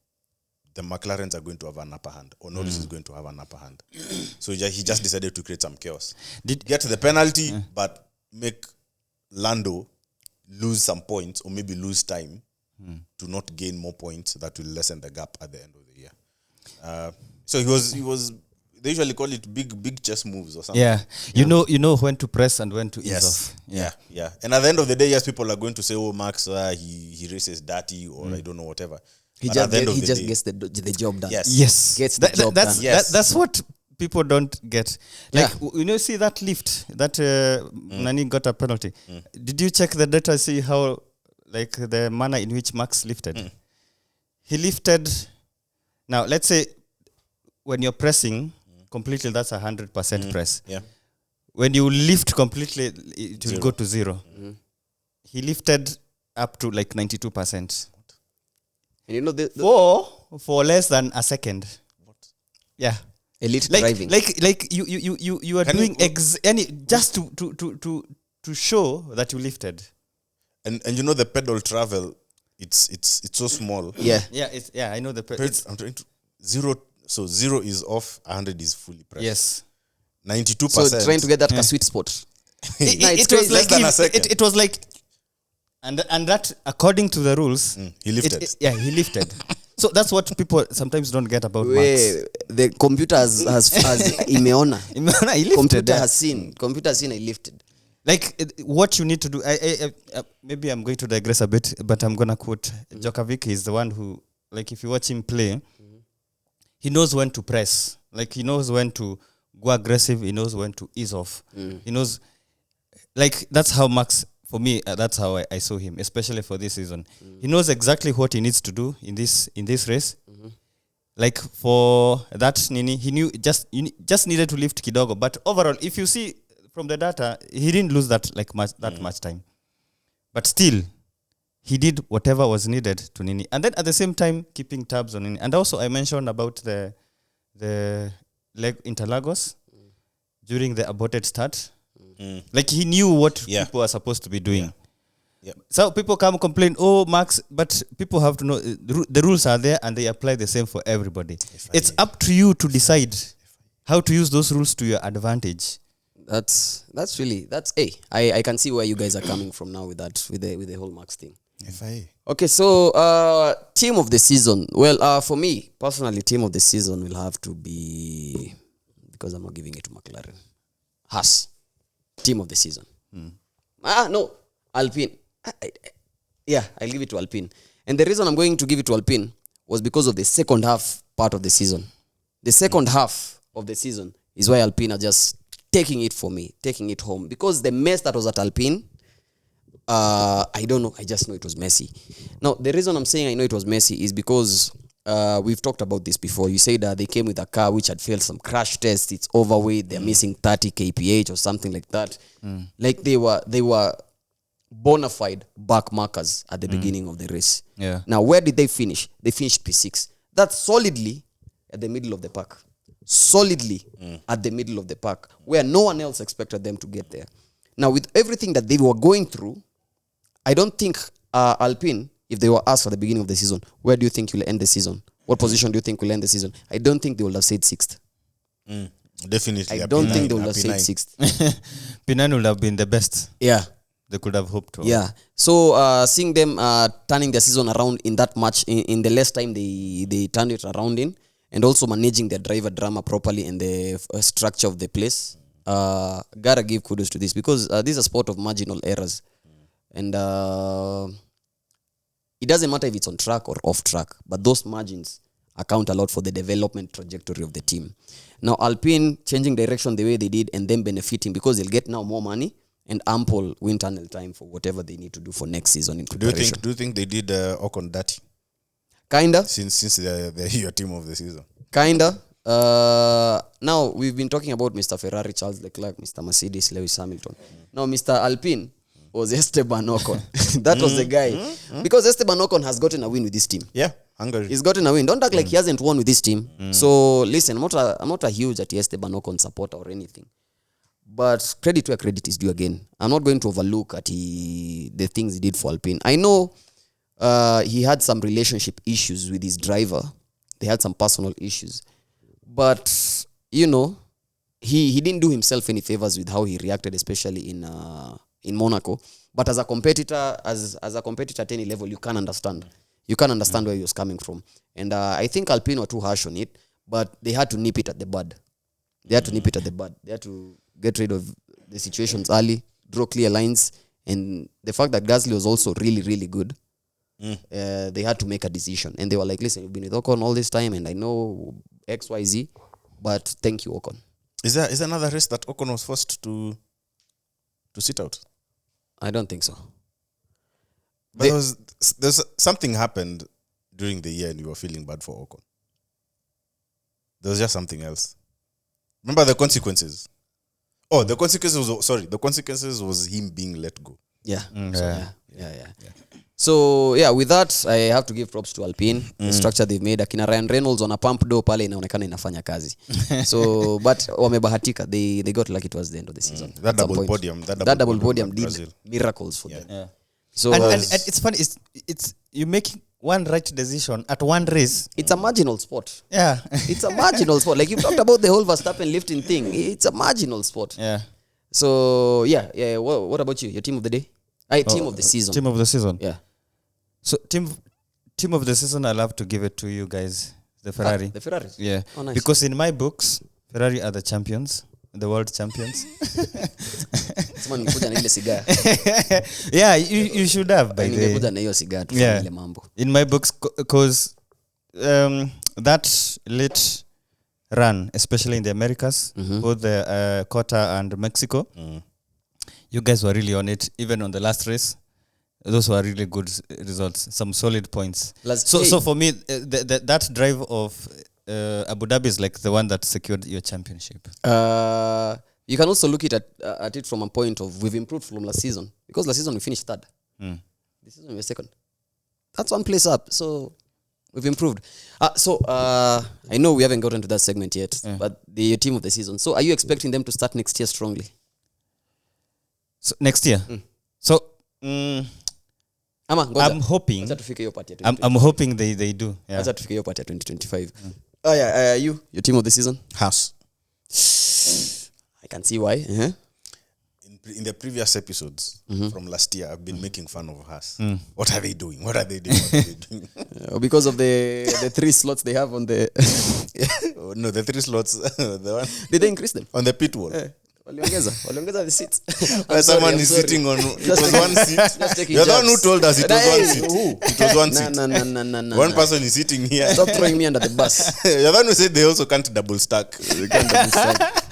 the McLarens are going to have an upper hand, or Norris is going to have an upper hand. So he just decided to create some chaos. Get the penalty, but make Lando lose some points or maybe lose time to not gain more points that will lessen the gap at the end of the year. So he was they usually call it big chess moves or something. Yeah. You know when to press and when to ease off. Yeah. And at the end of the day, yes, people are going to say, oh, Max, he races dirty or I don't know, whatever. He just gets the job done. Yes. Gets the job done. That's what people don't get. Like, see that lift, that Nani got a penalty. Did you check the data, see how, like, the manner in which Max lifted? He lifted, now, let's say, when you're pressing completely, that's 100% press. Yeah. When you lift completely, it will go to 0. He lifted up to, like, 92%. And you know for less than a second. What? Yeah. Elite driving. Like you are doing just to show that you lifted. And you know the pedal travel it's so small. Yeah. Yeah, I know the I'm trying to 0. So 0 is off, 100 is fully pressed. yes. 92%. So trying to get that sweet spot. It was like less than a second. it was like and that according to the rules He lifted. he lifted. So that's what people sometimes don't get about Max. The computer has imeona. He lifted. Computer Yeah. has seen I lifted. Like what you need to do, I maybe I'm going to digress a bit, but I'm gonna quote Djokovic. Is the one who, like, if you watch him play, he knows when to press. Like, he knows when to go aggressive. He knows when to ease off. He knows, like, that's how Max, for me, that's how I saw him, especially for this season. He knows exactly what he needs to do in this race. Like, for that Nini, he knew just needed to lift kidogo. But overall, if you see from the data, he didn't lose that much time. But still, he did whatever was needed to Nini. And then at the same time, keeping tabs on Nini. And also, I mentioned about the leg Interlagos during the aborted start. Like, he knew what people are supposed to be doing. Yeah. So people come complain, oh, Max, but people have to know the rules are there and they apply the same for everybody. It's up to you to decide how to use those rules to your advantage. That's I can see where you guys are coming from now with that, with the whole Max thing. FIA. Okay, so team of the season. Well, for me personally, team of the season will have to be, because I'm not giving it to McLaren, Haas. Team of the season. No, Alpine. I'll give it to Alpine. And the reason I'm going to give it to Alpine was because of the second half part of the season. The second half of the season is why Alpine are just taking it for me, taking it home. Because the mess that was at Alpine, I don't know. I just know it was messy. Now, the reason I'm saying I know it was messy is because we've talked about this before. You said they came with a car which had failed some crash tests. It's overweight. They're missing 30 kph or something like that. Like, they were bona fide back markers at the beginning of the race. Yeah. Now, where did they finish? They finished P6. That's solidly at the middle of the pack. Solidly at the middle of the pack, where no one else expected them to get there. Now, with everything that they were going through, I don't think Alpine, if they were asked at the beginning of the season, where do you think you'll end the season? What position do you think will end the season? I don't think they would have said 6th. Definitely. I don't think they would have said 6th. P9 would have been the best Yeah. they could have hoped for. Yeah. So seeing them turning their season around in that much, in the less time they turned it around in, and also managing their driver drama properly and the structure of the place, gotta give kudos to this, because this is a sport of marginal errors. And it doesn't matter if it's on track or off track, but those margins account a lot for the development trajectory of the team. Now, Alpine changing direction the way they did and them benefiting because they'll get now more money and ample wind tunnel time for whatever they need to do for next season in preparation. Do you think they did Ocon dirty? Kinda. Since they're your team of the season. Kinda. Now, we've been talking about Mr. Ferrari, Charles Leclerc, Mr. Mercedes, Lewis Hamilton. Now, Mr. Alpine was Esteban Ocon. That was the guy. Because Esteban Ocon has gotten a win with this team. Yeah, Hungary. He's gotten a win. Don't act like he hasn't won with this team. So, listen, I'm not a huge Esteban Ocon supporter or anything. But credit where credit is due again. I'm not going to overlook the things he did for Alpine. I know he had some relationship issues with his driver. They had some personal issues. But, he didn't do himself any favors with how he reacted, especially in Monaco. But as a competitor, as a competitor at any level, you can understand. You can understand where he was coming from. And I think Alpine were too harsh on it, but they had to nip it at the bud. They had to get rid of the situations early, draw clear lines. And the fact that Gasly was also really, really good, they had to make a decision. And they were like, listen, you've been with Ocon all this time, and I know X, Y, Z, but thank you, Ocon. Is there another race that Ocon was forced to sit out? I don't think so. But there's something happened during the year and you were feeling bad for Ocon. There was just something else. Remember the consequences? Oh, the consequences was him being let go. Yeah. So, with that, I have to give props to Alpine. The structure they've made. Akina Ryan Reynolds on a pump door pale inaonekana inafanya kazi. So, but wamebahatika. They got lucky towards the end of the season. That double podium did miracles for them. Yeah. So, and it's funny. It's you make one right decision at one race. It's a marginal sport. Yeah. It's a marginal sport. Like, you've talked about the whole Verstappen lifting thing. It's a marginal sport. Yeah. So, yeah. What about you? Your team of the day? Team of the season. Team of the season. Yeah. So team of the season, I'll have to give it to you guys. The Ferrari. The Ferrari. Yeah. Oh, nice. Because in my books, Ferrari are the champions, the world champions. Someone nikuja na ile cigar. Yeah, you should have by the Ningekuja na hiyo cigar tu Yeah. ile mambo. in my books, because that late run, especially in the Americas, both the Qatar and Mexico, you guys were really on it. Even on the last race, those were really good results, some solid points. So for me, that drive of Abu Dhabi is like the one that secured your championship. You can also look at it from a point of, we've improved from last season, because last season we finished third. This season we're second. That's one place up. So we've improved. I know we haven't gotten to that segment yet, but the team of the season. So are you expecting them to start next year strongly? So next year. So I'm hoping. Acha tufike hiyo part ya I'm hoping they do. Yeah. Acha tufike hiyo part ya 2025. Oh yeah, your team of the season? Haas. I can see why. In the previous episodes from last year, I've been making fun of Haas. What are they doing? What are they doing? Because of the 3 slots they have on the Oh, no, the 3 slots. The one did they increase them? on the pit wall. Waliongeza the seats. Where someone is sitting on it was one seat. You're the one who told us it was one seat. It was one seat. No. One person is sitting here. Stop throwing me under the bus. You're the one who said they also can't double stack. They can't double stack.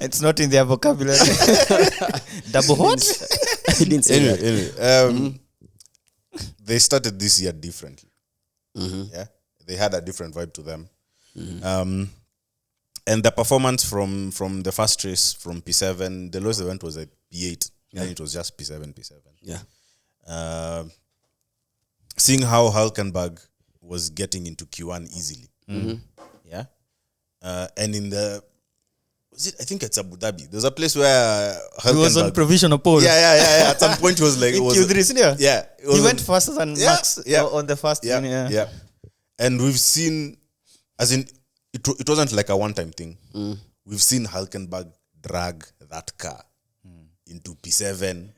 It's not in their vocabulary. Double what? I didn't say that. Anyway, they started this year differently. Yeah, they had a different vibe to them. And the performance from the first race, from P7, the lowest event was a P8. Then it was just P7. Yeah. Seeing how Hülkenberg was getting into Q1 easily. Yeah. And in I think it's Abu Dhabi. There's a place where He was on provisional pole. Yeah. At some point, he was like, In Q3, senior? Yeah. He went faster than Max on the first yeah, one. Yeah. And we've seen, as in, it wasn't like a one-time thing. We've seen Hülkenberg drag that car into P7,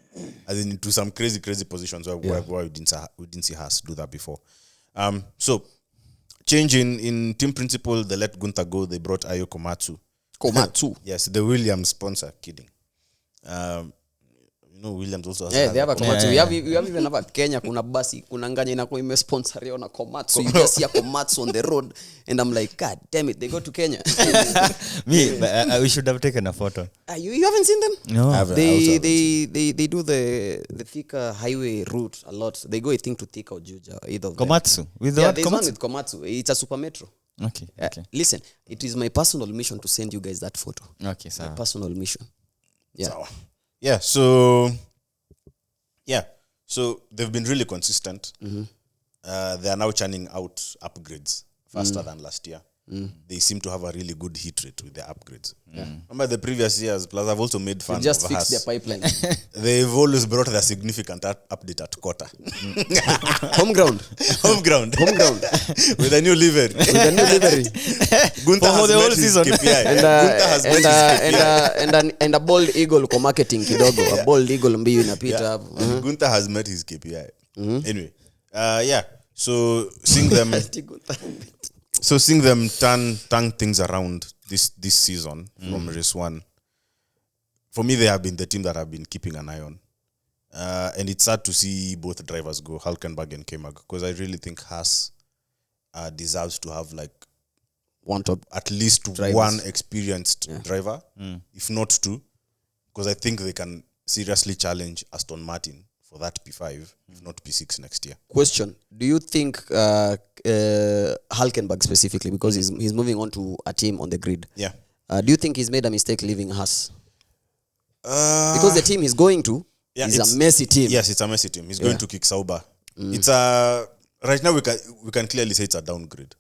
as in into some crazy positions where we didn't see Haas do that before. So, change in team principle, they let Gunther go. They brought Ayo Komatsu. Yes, the Williams sponsor. Kidding. You know, Williams also has they have a Komatsu. We have even have a Kenya. Kuna basi, kuna nganya inakuwa imesponsoriwa na Komatsu. You just see a Komatsu on the road, and I'm like, God damn it, they go to Kenya. We should have taken a photo. You haven't seen them? No. They do the Thika highway route a lot. They go, I think, to Thika or Juja, either of them. Komatsu. With Yeah, what there's one Komatsu? with Komatsu. It's a super metro. Okay. Listen, it is my personal mission to send you guys that photo. Okay, My personal mission. Yeah. So they've been really consistent. They are now churning out upgrades faster than last year. They seem to have a really good hit rate with their upgrades. Remember the previous years, plus I've also made fun They just of fixed Haas. their pipeline. They've always brought their significant update at quarter. Home ground. With a new livery. Gunther For has the met whole his season. KPI. Gunther has met his KPI. And a bald eagle kwa marketing kidogo. A bald eagle mbiu inapita hapo. And Gunther has met his KPI. Anyway, so seeing them turn things around this season from race 1, for me they have been the team that I've been keeping an eye on, and it's sad to see both drivers go, Hülkenberg and K-Mag, because I really think Haas deserves to have like at least drivers. one experienced driver, if not 2, because I think they can seriously challenge Aston Martin for that P5, if not P6 next year. Question: do you think Hülkenberg specifically, because he's moving on to a team on the grid? Yeah. Do you think he's made a mistake leaving Haas? Because the team he's going to is a messy team. Yes, it's a messy team. He's going to kick Sauber. It's right now we can clearly say it's a downgrade.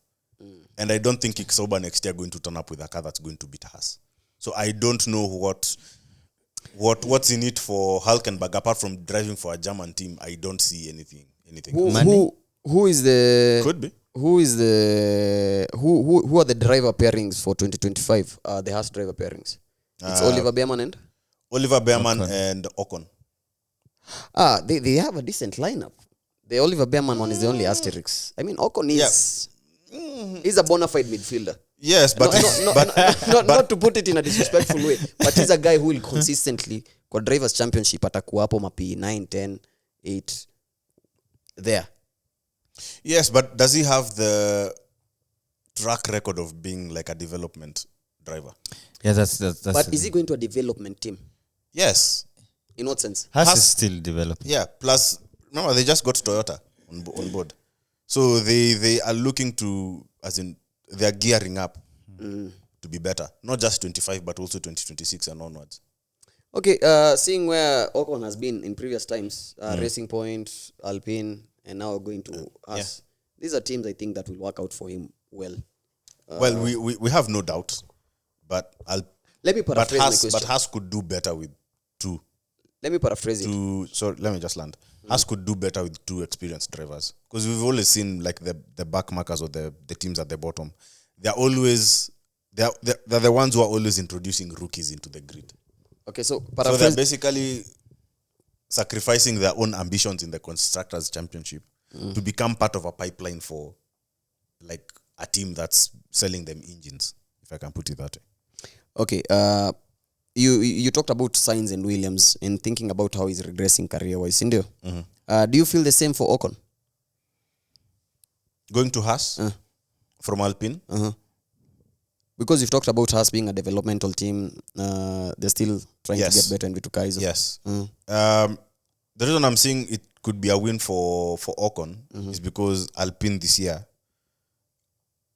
And I don't think Sauber next year going to turn up with a car that's going to beat Haas. So I don't know what's in it for Hülkenberg apart from driving for a German team. I don't see anything. who is the Could be. who is the who are the driver pairings for 2025? The Haas driver pairings. It's Oliver Behrman and Oliver Behrman and Ocon. They have a decent lineup. The Oliver Behrman one is the only asterisk. I mean, Ocon is he's a bona fide midfielder. Yes, but Not to put it in a disrespectful way, but he's a guy who will consistently kwa drivers championship atakuwa hapo mapi 9 10 8 there. yes, but does he have the track record of being like a development driver? Yeah, that's But is he going to a development team? Yes. In what sense? Haas is still developing. Yeah. Plus, remember they just got Toyota on board, so they are looking to, as in, they are gearing up to be better, not just 25 but also 2026 and onwards. Okay, seeing where Ocon has been in previous times, Racing Point, Alpine, and now going to us. These are teams I think that will work out for him well. Well, we have no doubt, but Let me paraphrase my question. But Haas could do better with two. Let me paraphrase it. Sorry, let me just land. Haas could do better with two experienced drivers, because we've always seen like the backmarkers or the teams at the bottom. They're the ones who are always introducing rookies into the grid. Okay, so So paraphrase. they're basically sacrificing their own ambitions in the Constructors' Championship to become part of a pipeline for like a team that's selling them engines, if I can put it that way. Okay, you talked about Sainz and Williams and thinking about how he's regressing career-wise. Do you feel the same for Ocon? Going to Haas from Alpine? Because you've talked about Haas being a developmental team, they're still trying to get better in V2 Kaiser. Yes. The reason I'm saying it could be a win for Ocon is because Alpine this year.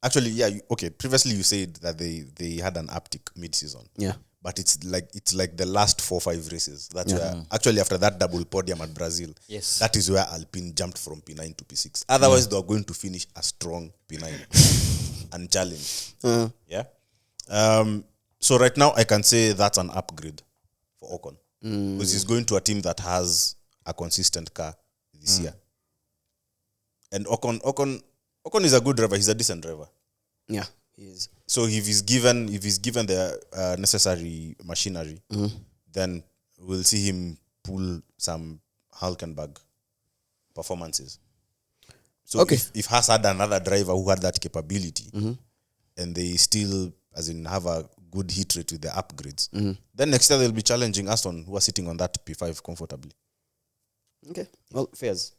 Actually, previously you said that they had an uptick mid-season. Yeah. But it's like the last 4-5 races. That's where actually after that double podium at Brazil, that is where Alpine jumped from P9 to P6. Otherwise, they are going to finish a strong P9 and challenge. Yeah. So right now I can say that's an upgrade for Ocon, because he's going to a team that has a consistent car this year. And Ocon is a good driver. He's a decent driver. Yeah, he is. So if he's given the necessary machinery, then we'll see him pull some Hülkenberg performances. So if Haas had another driver who had that capability, and they still, as in, have a good hit rate with the upgrades, then next year they'll be challenging Aston, who are sitting on that P5 comfortably. Okay. Well, fairs.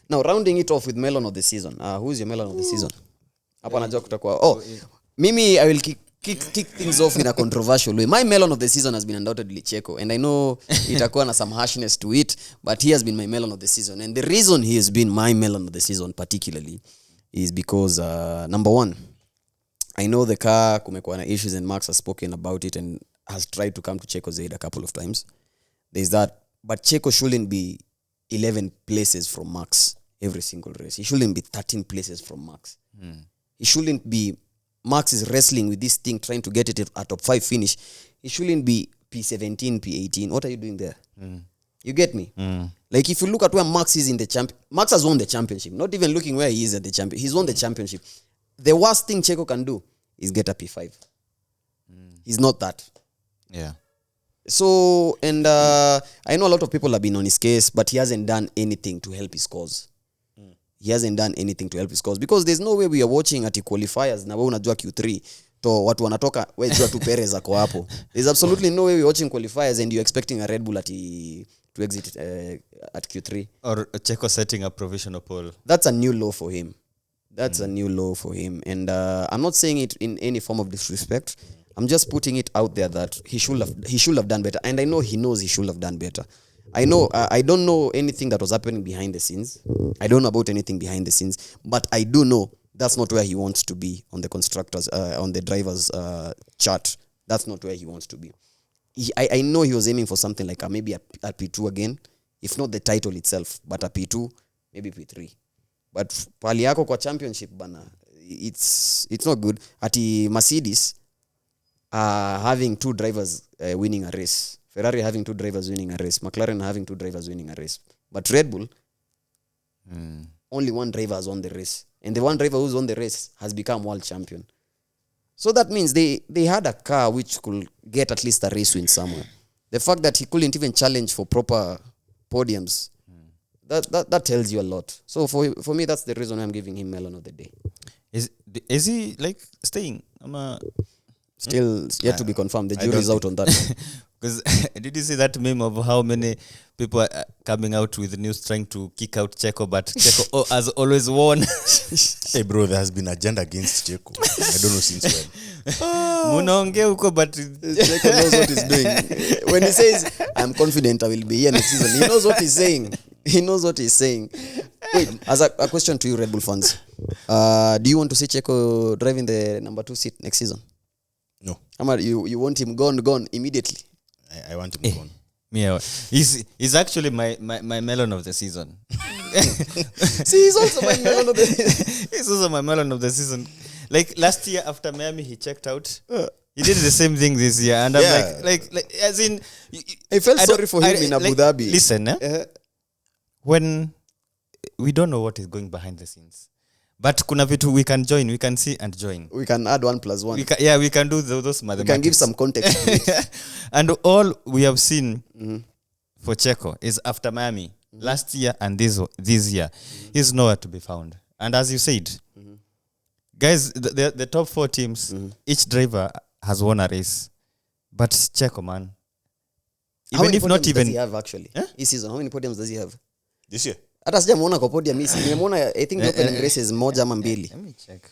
Now, rounding it off with melon of the season. Who's your melon of the season? Mimi, I will kick things off in a controversial way. My melon of the season has been undoubtedly Checo, and I know itakuwa na some harshness to it, but he has been my melon of the season. And the reason he has been my melon of the season particularly is because, number one, I know the car kumekuwa na issues and Max has spoken about it and has tried to come to Checo's aid a couple of times. There's that. But Checo shouldn't be 11 places from Max every single race. He shouldn't be 13 places from Max. He shouldn't be... Max is wrestling with this thing, trying to get it at top 5 finish. He shouldn't be P17, P18. What are you doing there? You get me? Like, if you look at where Max is in the champ, Max has won the championship. Not even looking where he is at the champion. He's won the championship. The worst thing Checo can do is get a P5. He's not that. Yeah. So, and I know a lot of people have been on his case, but he hasn't done anything to help his cause. He hasn't done anything to help his cause, because there's no way we are watching at qualifiers na wewe unajua Q3 to watu wanatoka wewe jua tu Perez ako hapo. There's absolutely no way we're watching qualifiers and you're expecting a Red Bull to exit at Q3 or Checo setting a provisional pole. That's a new low for him. A new low for him, and I'm not saying it in any form of disrespect. I'm just putting it out there that he should have done better, and I know he knows he should have done better. I know I don't know anything that was happening behind the scenes. I don't know about anything behind the scenes, but I do know that's not where he wants to be on the constructors, on the drivers chart. That's not where he wants to be. I know he was aiming for something like maybe a P2 again, if not the title itself, but a P2, maybe P3. But pali yako kwa championship bana, it's not good. Ati Mercedes having two drivers winning a race. Ferrari having two drivers winning a race. McLaren having two drivers winning a race. But Red Bull, Only one driver has won the race. And the one driver who's won the race has become world champion. So that means they had a car which could get at least a race win somewhere. The fact that he couldn't even challenge for proper podiums, that tells you a lot. So for me, that's the reason I'm giving him Melon of the Day. Is he like staying? Still yet to be confirmed. The jury is out on that. Because did you see that meme of how many people are coming out with news trying to kick out Checo, but Checo has always won? Hey bro, there has been agenda against Checo. I don't know since when. Munaongea huko, but Checo knows what he's doing. When he says, I'm confident I will be here next season, he knows what he's saying. He knows what he's saying. Wait, as a question to you, Red Bull fans. Do you want to see Checo driving the number 2 seat next season? No. Amar, you want him gone immediately? I want him gone. Yeah, he's actually my melon of the season. See, he's also my melon of the season. He's also my melon of the season. Like last year after Miami, he checked out. He did the same thing this year, and I'm like as in, I felt sorry for him in Abu Dhabi. Listen, when we don't know what is going behind the scenes, but kuna vitu we can join, we can see and join. We can add 1 + 1. We can do those mathematics. We can give some context to it. And all we have seen for Checo is after Miami last year and this year, he's nowhere to be found. And as you said, guys, the top 4 teams, each driver has won a race, but Checo, man, How many even if not podiums even does he have actually? This season, how many podiums does he have? This year? Hata sijamuona kwa podium mimi. Nimemuona I think the opening races moja ama mbili. Let me check.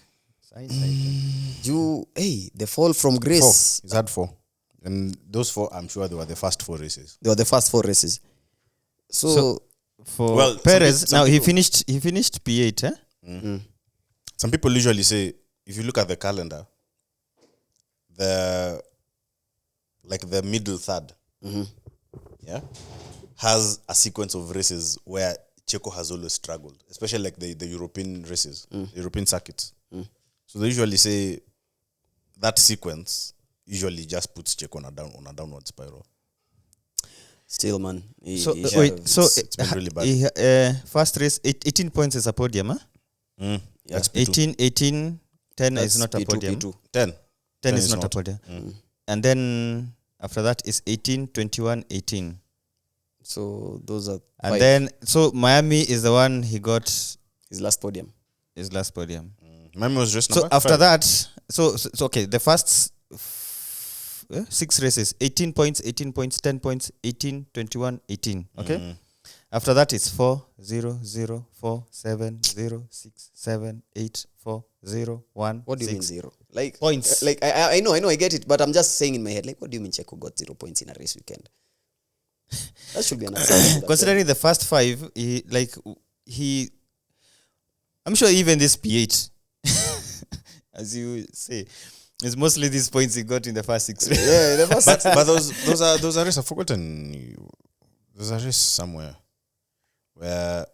The fall from grace. 4. He's had 4. And those 4, I'm sure they were the first 4 races. They were the first 4 races. So for Perez, now he finished P8, Some people usually say, if you look at the calendar, the middle third, has a sequence of races where Checo has always struggled, especially like the European races, the European circuits. So they usually say that sequence usually just puts Checo on a downward spiral. Still, man. It's been really bad. First race, 18 points is a podium, huh? That's P2. 18, 10 That's is not a P2, podium. P2. 10 is not a podium. And then after that is 18, 21, 18. So those are 5. And then, so Miami is the one he got his last podium. Miami was just So number after 5. that, so okay, the first 6 races, 18 points, 18 points, 10 points, 18, 21, 18. Okay? After that, it's 4, 0, 0, 4, 7, 0, 6, 7, 8, 4, 0, 1. What do you 6. mean 0? Like Points. Like I know, I get it, but I'm just saying in my head, like, what do you mean Checo got 0 points in a race weekend? That should be an answer. Considering the first 5, I'm sure even this P8, as you say, it's mostly these points he got in the first 6 races. Yeah, the first But those are races. I've forgotten. There's a race somewhere where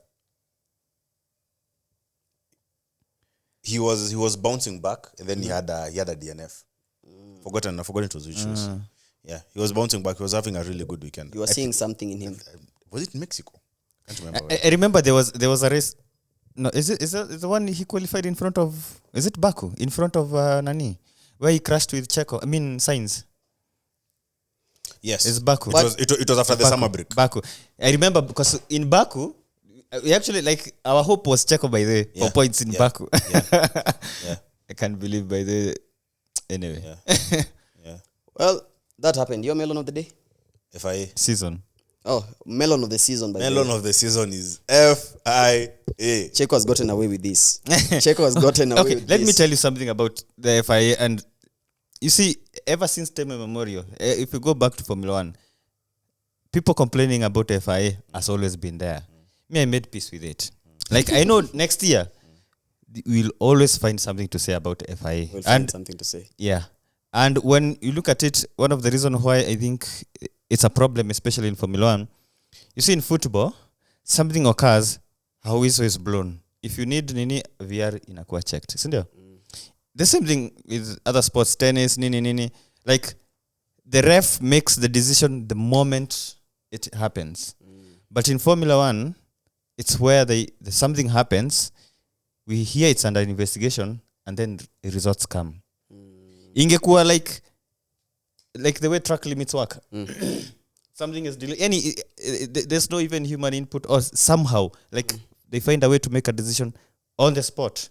he was bouncing back, and then he had a DNF. Forgotten it was which race. Yeah, he was bouncing back. He was having a really good weekend. You were seeing something in him. Was it Mexico? Can't remember. I remember there was a race. No, is it the one he qualified in front of? Is it Baku in front of Nani, where he crashed with Checo? I mean Sainz. Yes, It's Baku. It was after the summer break. Baku. I remember because in Baku, we actually our hope was Checo by the way for points in Baku. Yeah. I can't believe by the anyway. Yeah. Well, that happened. Your melon of the day? FIA. Season. Oh, melon of the season. By Melon of the season is FIA. Checo has gotten away with this. Checo has gotten away with this. Let me tell you something about the FIA. And you see, ever since time immemorial, if you go back to Formula 1, people complaining about the FIA has always been there. Me, I made peace with it. Like, I know next year, we'll always find something to say about the FIA. We'll find something to say. Yeah. And when you look at it, one of the reasons why I think it's a problem, especially in Formula 1, you see in football, something occurs, how whistle is blown. If you need nini, VR inakuwa checked. Isn't it? The same thing with other sports, tennis, nini. Like, the ref makes the decision the moment it happens. But in Formula 1, it's where something happens, we hear it's under investigation, and then results come. Ingekuwa like the way track limits work. Something is delayed. There's no even human input, or somehow like they find a way to make a decision on the spot.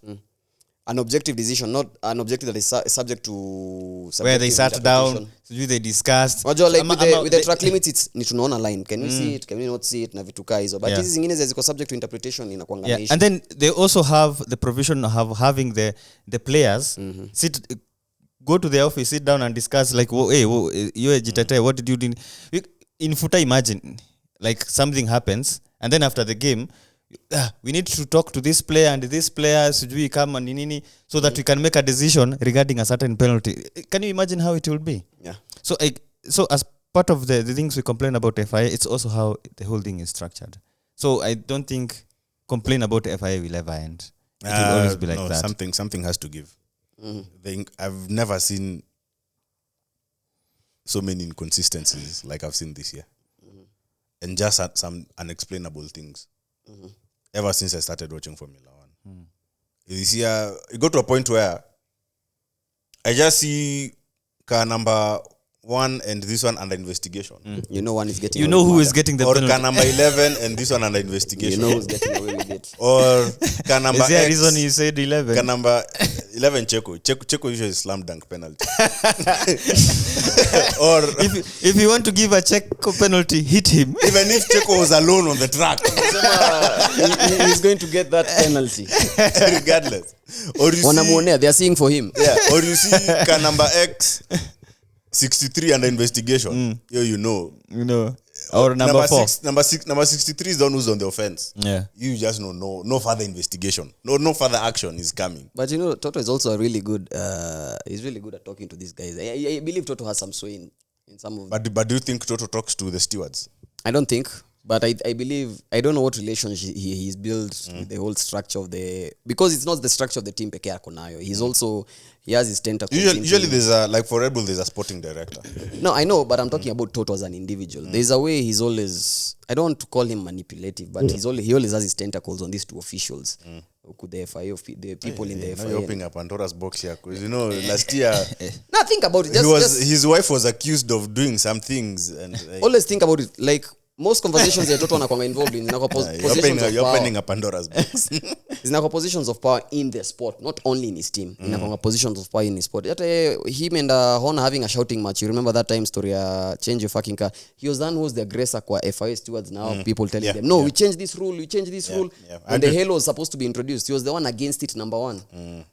An objective decision, not an objective that is subject to where they sat down, they discussed. Like with the track limits, it's ni tunaona line. Can we see it? Can we not see it? Na vitu kaa hizo. But hizi zingine ziko subject to interpretation inakuanga na issue. And then they also have the provision of having the players go to the office, sit down and discuss like, hey, you Jitate, what did you do? In Futa, imagine like something happens, and then after the game, we need to talk to this player and this player, sijui kama nini, so that we can make a decision regarding a certain penalty. Can you imagine how it will be? Yeah. So as part of the things we complain about FIA, it's also how the whole thing is structured. So I don't think complain about FIA will ever end. It will always be like that. Something has to give. I've never seen so many inconsistencies like I've seen this year. And just some unexplainable things. Ever since I started watching Formula 1. This year, it got to a point where I just see car number 1 and this one under investigation. You know one is getting You know who is getting the or penalty. car number 11 and this one under investigation. You know who's getting away with it. Or car number Is there a X, reason you said 11? car number 11 Checo usually slam dunk penalty. Or if you want to give a check penalty, hit him. even if Checo was alone on the track, He's going to get that penalty. regardless. Or you Wanamuonea, they are seeing for him. or you see car number X 63 under investigation. You know. Or number 4. Number 63 is the one who's on the offense. Yeah. You just know no further investigation. No further action is coming. But you know, Toto is also a really good. He's really good at talking to these guys. I believe Toto has some sway in some of. But do you think Toto talks to the stewards? I don't think. But I believe, I don't know what relationship he's built with the whole structure of the, because it's not the structure of the team peke yako nayo. He's also, he has his tentacles. Usually there's a, like for Red Bull, there's a sporting director. No, I know, but I'm talking about Toto as an individual. There's a way he's always, I don't want to call him manipulative, but he always has his tentacles on these two officials. The FIA, the people in the FIA. You're opening up Pandora's box here. Because, you know, last year, Now think about it. his wife was accused of doing some things. And always think about it. Like, most conversations that Toto anakuanga involved in positions of you're power. opening a Pandora's box. Zinakuwa positions of power in the sport, not only in his team. Inakuanga positions of power in his sport. Hata him and Horner having a shouting match. You remember that time story, change your fucking car. He was the one who was the aggressor kwa FIA stewards now. People telling them, no, we change this rule, rule. When the halo was supposed to be introduced, he was the one against it, number one.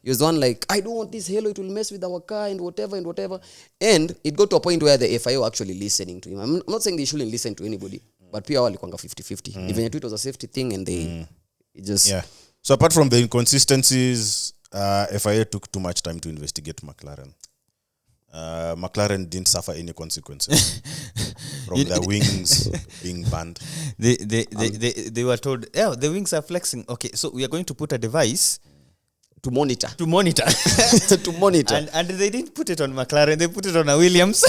He was the one like, I don't want this halo, it will mess with our car and whatever. And it got to a point where the FIA were actually listening to him. I'm not saying they shouldn't listen to anybody. But pia walikuanga 50-50. Even it was a safety thing and they it just... Yeah. So apart from the inconsistencies, FIA took too much time to investigate McLaren. McLaren didn't suffer any consequences from their wings being banned. They were told, the wings are flexing. Okay, so we are going to put a device to monitor. To monitor. And they didn't put it on McLaren, they put it on a Williams.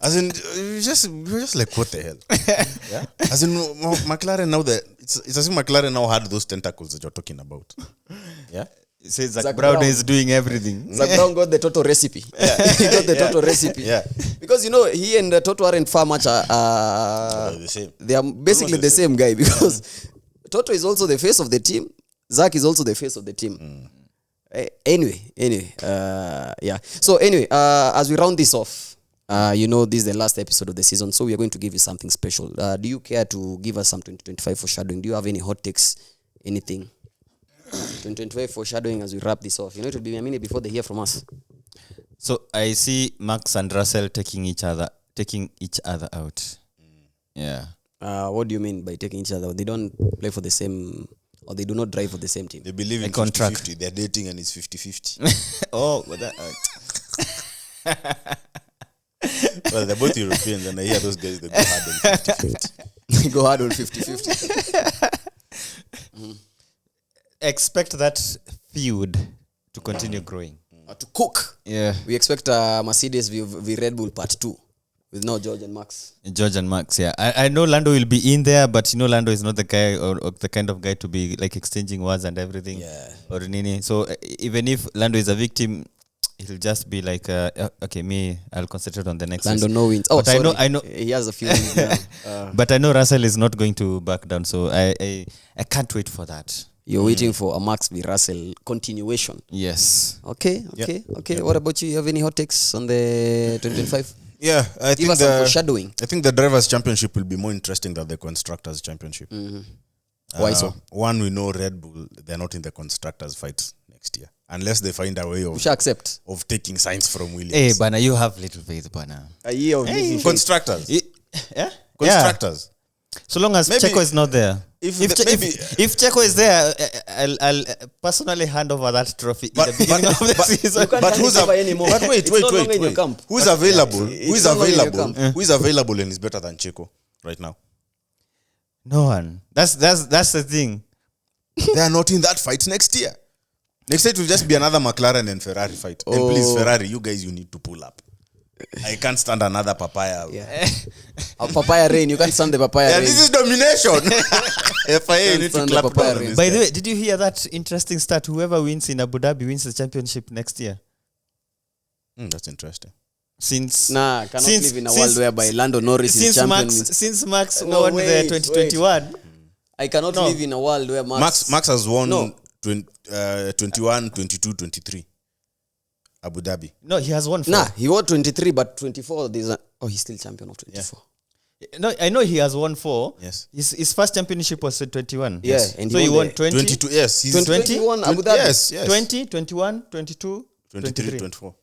As in, we're just like, what the hell? Yeah? As in, McLaren now, it's as if McLaren now had those tentacles that you're talking about. Yeah? It says Zach Brown is doing everything. Zach Brown got the total recipe. He got the total recipe. Yeah. Because, you know, he and Toto aren't far much. The same. They are basically the same guy because Toto is also the face of the team. Zach is also the face of the team. Anyway. Yeah. So anyway, as we round this off, you know, this is the last episode of the season, so we are going to give you something special. Do you care to give us some 2025 foreshadowing? Do you have any hot takes? Anything? 2025 foreshadowing as we wrap this off. You know, it will be a minute before they hear from us. So I see Max and Russell taking each other out. Yeah. What do you mean by taking each other? They don't play for the same, or they do not drive for the same team. They believe in 50-50. They're dating and it's 50-50. Oh, well, that. Well, they're both Europeans, and I hear those guys, they go hard on 50-50. They go hard on 50-50. Expect that feud to continue growing. To cook. Yeah. We expect Mercedes v Red Bull part 2. with now George and Max. George and Max, yeah. I know Lando will be in there, but Lando is not the guy or the kind of guy to be like exchanging words and everything. Yeah. Or nini. So even if Lando is a victim, he'll just be like, okay, I'll concentrate on the next Lando race. no wins. Oh, but sorry. I know. He has a few wins now. But I know Russell is not going to back down, so I can't wait for that. You're waiting for a Max v Russell continuation. Yes. Okay. What about you? You have any hot takes on the 2025? Yeah, I Give us some foreshadowing. think the Drivers' Championship will be more interesting than the Constructors' Championship. Why so? One, we know Red Bull, they're not in the Constructors' fight next year. Unless they find a way We shall accept. of taking signs from Williams. Hey, Bana, you have little faith, Bana. A year of losing faith. Constructors. Yeah? Constructors. So long as Maybe- Checo is not there. If If, the- maybe- if Checo is there, I'll personally hand over that trophy But- in the beginning but- of the but- season. You can't But hand who's it over a- anymore. but wait, It's no longer in your wait. camp. Who's available? It's Who is no longer in your available? camp. Who is available and is better than Checo right now? No one. That's the thing. They are not in that fight next year. Next year it will just be another McLaren and Ferrari fight. And please, Ferrari, you guys, you need to pull up. I can't stand another papaya. Yeah. A papaya rain. You can't stand the papaya Yeah, rain. this is domination. FIA, you need to Stand the clap papaya down on rain. this By guy. the way, did you hear that interesting stat? Whoever wins in Abu Dhabi wins the championship next year. That's interesting. Since Nah, cannot since- live in a since- world whereby Lando Norris is since champion. Since Max No, won wait, the 2021. I cannot No. live in a world where Max has won No. 21, 22, 23. Abu Dhabi. No, he has won 4. Nah, he won 23, but 24, he's still champion of 24. No, I know he has won 4. Yes. His first championship was in 21. Yeah, and so he he won won the 20, 22, yes. He's 21 Abu Dhabi. Yes. 20, 21, 22, 23, 23. 24.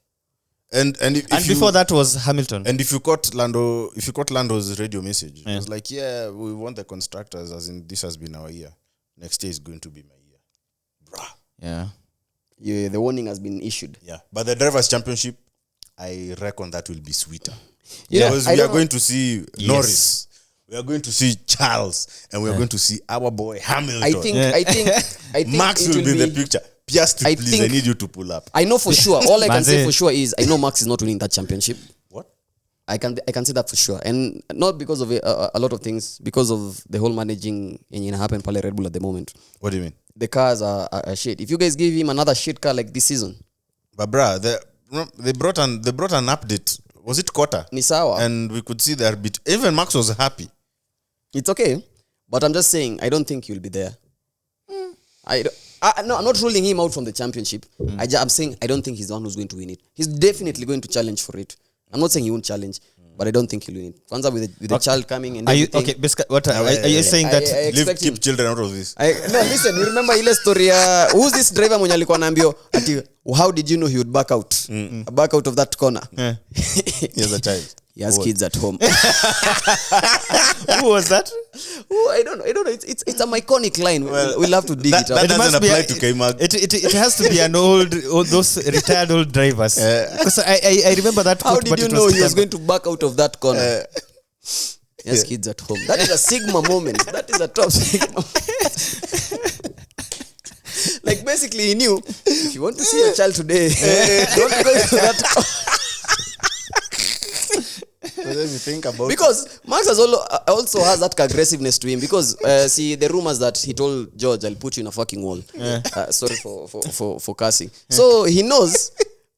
And if And you, before that was Hamilton. and if you caught Lando's radio message, it was like, yeah, we want the constructors, as in this has been our year. Next year is going to be my year. Bruh. Yeah. Yeah, the warning has been issued. Yeah. But the Drivers' Championship, I reckon that will be sweeter. Yeah, Because I we are don't know. going to see Norris. We are going to see Charles. And we are going to see our boy Hamilton. I think Max it will be in the picture. Piastri, I please, I think- need you to pull up. I know for sure. All I can say Manze. for sure is I know Max is not winning that championship. What? I can say that for sure, and not because of a lot of things, because of the whole managing in happen pale Red Bull at the moment. What do you mean? The cars are shit. If you guys give him another shit car like this season, But bruh, they brought an update. Was it quarter? ni sawa. And we could see their bit. Even Max was happy. It's okay, but I'm just saying I don't think he'll be there. No, I'm not ruling him out from the championship. I'm saying I don't think he's the one who's going to win it. He's definitely going to challenge for it. I'm not saying he won't challenge, but I don't think he'll win it. Kwanza with the child coming and Are you everything. okay? Biscuit, what are you saying that? I expect him. Keep children out of this. No, listen, you remember ile story who's this driver mwenye alikuwa naambio ati how did you know he would back out? Back out of that corner. Yeah. He has a child. He has kids at home. Who was that? I don't know. It's an iconic line. We'll have to dig it up. that doesn't must be apply a- to K-Mag. It has to be an those retired old drivers. Because I remember that. How quote, did but you it know he was September. going to back out of that corner? He has kids at home. That is a Sigma moment. That is a top Sigma. Like basically he knew if you want to see your child today, don't go into that. But then you think about Because Max also has that aggressiveness to him. Because see the rumors that he told George, "I'll put you in a fucking wall." Sorry for cussing. So he knows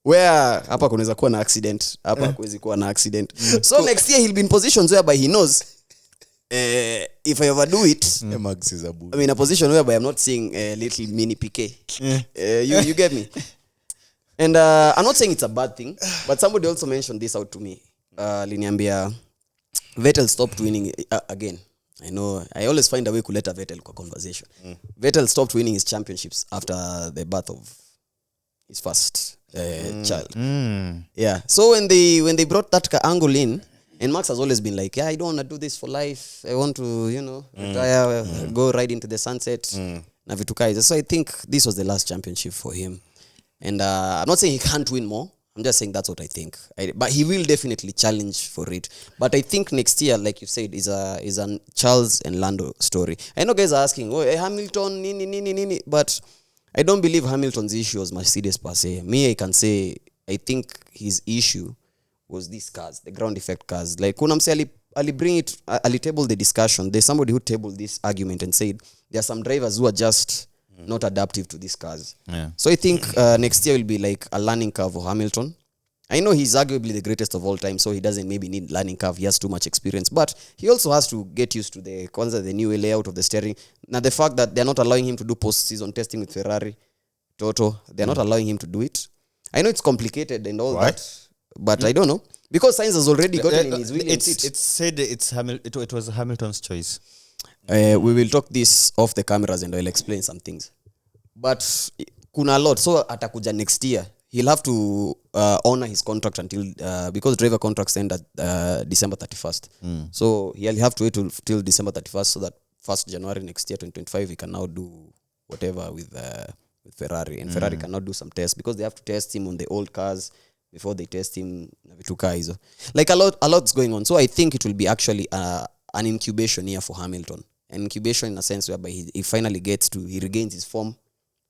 where hapa kunaweza kuwa na accident, hapa kuwezi kuwa na accident. So next year he'll be in positions whereby he knows if I overdo it, Max is a bull. I'm in a position whereby I'm not seeing a little mini PK. You get me? And I'm not saying it's a bad thing, but somebody also mentioned this out to me. Liniambia Vettel stopped winning again. I know I always find a way to let a Vettel kwa conversation. Vettel stopped winning his championships after the birth of his first child. Yeah. So when they brought that angle in, and Max has always been like, yeah, I don't want to do this for life. I want to, retire, go right into the sunset. Na vitu kai. So I think this was the last championship for him. And I'm not saying he can't win more. I'm just saying that's what I think. But he will definitely challenge for it. But I think next year, like you said, is a Charles and Lando story. I know guys are asking, oh, Hamilton, nini. But I don't believe Hamilton's issue was Mercedes per se. Me, I can say, I think his issue was these cars, the ground effect cars. Like kuna mse ali bring it, ali table the discussion. There's somebody who tabled this argument and said there are some drivers who are just not adaptive to these cars. Yeah. So I think next year will be like a learning curve for Hamilton. I know he's arguably the greatest of all time, so he doesn't maybe need learning curve. He has too much experience, but he also has to get used to the new layout of the steering. Now the fact that they're not allowing him to do post-season testing with Ferrari, Toto, they're not allowing him to do it. I know it's complicated and all that, but I don't know because Sainz has already gotten in his Williams seat. It's said it was Hamilton's choice. We will talk this off the cameras and I'll explain some things. But kuna a lot, so atakuja next year. He'll have to honor his contract until because driver contracts end at December 31st. So he'll have to wait till December 31st so that 1st January next year 2025 he can now do whatever with Ferrari, and Ferrari cannot do some tests because they have to test him on the old cars before they test him with cars. Like a lot's going on. So I think it will be actually an incubation year for Hamilton. An incubation in a sense whereby he finally he regains his form.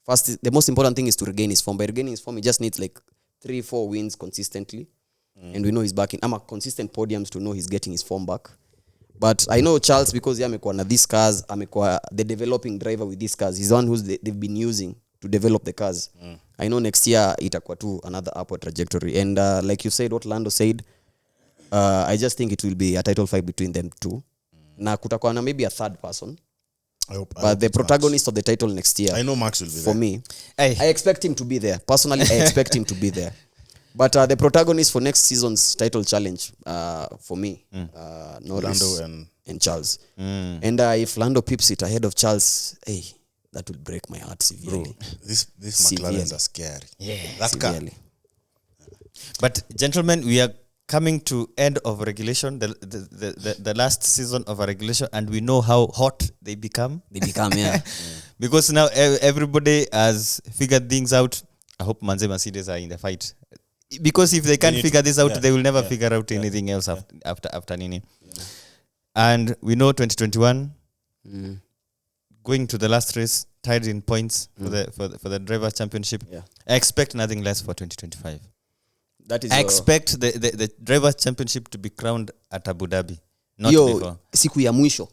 First, the most important thing is to regain his form. By regaining his form, he just needs like 3-4 wins consistently. And we know he's back in consistent podiums to know he's getting his form back. But I know Charles, because amekuwa na these cars, amekuwa the developing driver with these cars. He's the one they've been using to develop the cars. I know next year itakuwa tu another upward trajectory. And like you said, what Lando said, I just think it will be a title fight between them two. Na kutakuwa na maybe a third person. I hope the protagonist Max of the title next year, I know Max will be for there. me. I expect him to be there. Personally, I expect him to be there. But the protagonist for next season's title challenge, for me, Norris Lando and Charles. And if Lando pips it ahead of Charles, hey, that will break my heart severely. Bro, this McLarens are scary. Yeah, that severely. car. But gentlemen, we are coming to end of regulation, the last season of a regulation, and we know how hot they become. Yeah. Because now everybody has figured things out. I hope Mercedes are in the fight. Because if they can't figure this out, they will never figure out anything else after Nini. Yeah. And we know 2021 going to the last race, tied in points for the drivers' championship. Yeah. I expect nothing less for 2025. That is I expect the drivers' championship to be crowned at Abu Dhabi, not before. Siku ya mwisho.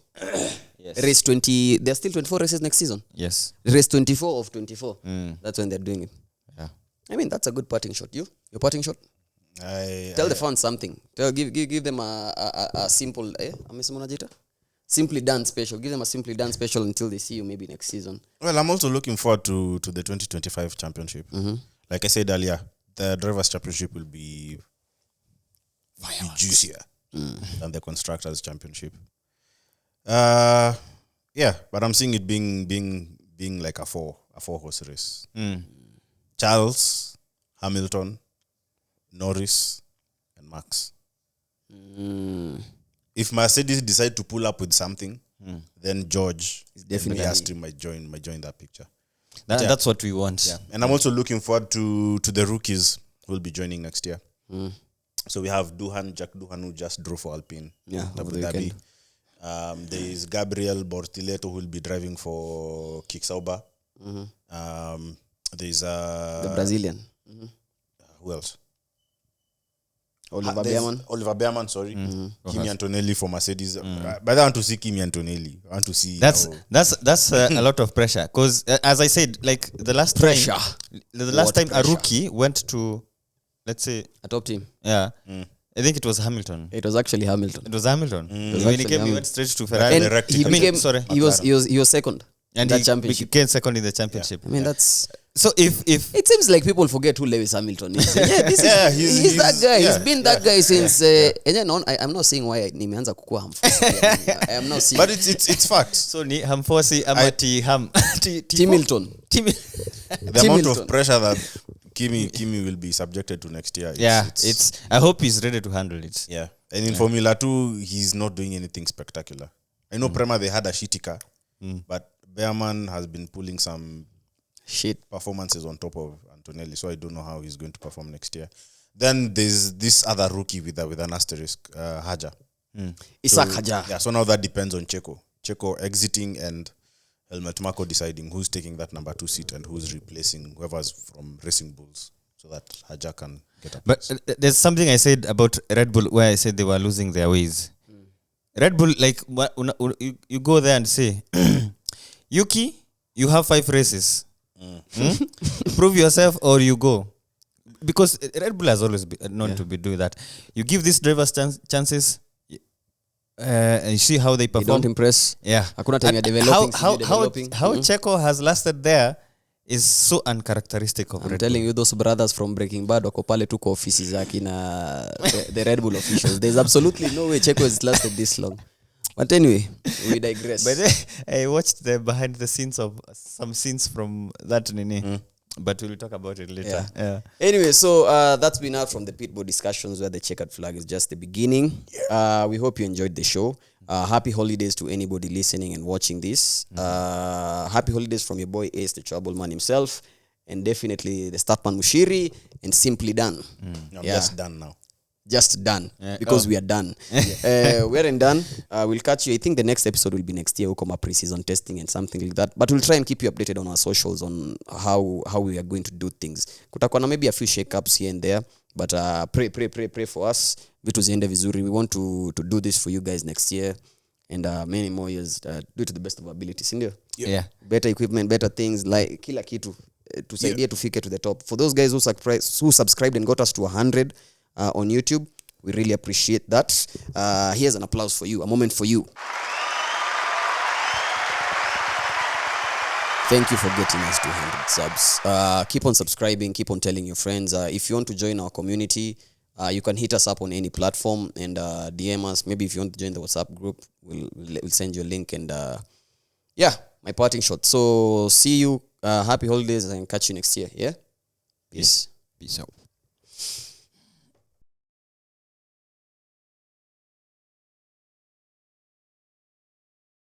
Yes. Race 20, there are still 24 races next season. Yes. Race 24 of 24. That's when they're doing it. Yeah. I mean, that's a good parting shot. Your parting shot? Tell the fans something. Give them a simple, simply done special. Give them a simply done special until they see you maybe next season. Well, I'm also looking forward to the 2025 championship. Like I said earlier, the drivers' championship will be juicier than the constructors' championship. Yeah, but I'm seeing it being like a four horse race. Charles, Hamilton, Norris, and Max. If Mercedes decide to pull up with something, then George definitely might join that picture. That's what we want. Yeah. And I'm also looking forward to the rookies who will be joining next year. So we have Jack Doohan, who just drove for Alpine. Yeah, Abu Dhabi. There is Gabriel Bortiletto, who will be driving for Kick Sauber. There's the Brazilian. Who else? Oliver Behrman, sorry. Kimi Antonelli for Mercedes. But I want to see Kimi Antonelli. I want to see that's a lot of pressure, because as I said, like the last time a rookie went to, let's say, a top team. Yeah. I think it was Hamilton. It was actually Hamilton. When he went straight to Ferrari. And he was second. And that championship. He came second in the championship. I mean, that's... So if it seems like people forget who Lewis Hamilton is. He's that guy. He's been that guy since... and then I'm not saying why nimeanza kukua Hamfosi. I am not saying... But it's fact. So ni Hamfosi ama Timilton. The amount of pressure that Kimi will be subjected to next year. I hope he's ready to handle it. Yeah. And in Formula 2, he's not doing anything spectacular. I know Prema, they had a shitty car, but Behrman has been pulling some shit performances on top of Antonelli, so I don't know how he's going to perform next year. Then there's this other rookie with an asterisk, Hajar. Isaac Hajar. Yeah, so now that depends on Checo exiting and Helmut Marko deciding who's taking that number 2 seat and who's replacing whoever's from Racing Bulls. so that Haja can get up. But there's something I said about Red Bull where I said they were losing their ways. Red Bull, like, you go there and say, Yuki, you have 5 races. Prove yourself or you go. Because Red Bull has always been known to be doing that. You give these drivers chances and you see how they perform. They don't impress. Yeah. Hakuna time ya developing. How Checo has lasted there is so uncharacteristic of I'm Red telling Bull. you, those brothers from Breaking Bad wako pale tu kwa ofisi zake na the Red Bull officials. There's absolutely no way Checo has lasted this long. But anyway, we digress. But I watched the behind the scenes of some scenes from that Nini. But we'll talk about it later. Yeah. Anyway, so that's been out from the Pitboard discussions where the checkered flag is just the beginning. We hope you enjoyed the show. Happy holidays to anybody listening and watching this. Happy holidays from your boy Ace, the trouble man himself, and definitely the Statman Mushiri and Simply Done. I'm just done now. Just done because we are done. We aren't done. We'll catch you. I think the next episode will be next year. We'll come up pre-season testing and something like that. But we'll try and keep you updated on our socials on how we are going to do things. Kutakuwa na maybe a few shake-ups here and there. But pray for us. Vitu ziende vizuri. We want to do this for you guys next year and many more years. Do it to the best of our ability. Sindio? Yeah. Better equipment, better things, like kila kitu. Tusaidie tufike to the top. For those guys who subscribed and got us to 100 on YouTube, we really appreciate that. Here's an applause for you, a moment for you. Thank you for getting us to 100 subs. Keep on subscribing, keep on telling your friends. If you want to join our community, you can hit us up on any platform and DM us. Maybe if you want to join the WhatsApp group, we'll send you a link. And my parting shot. So see you. Happy holidays and catch you next year. Yeah? Peace. Peace out.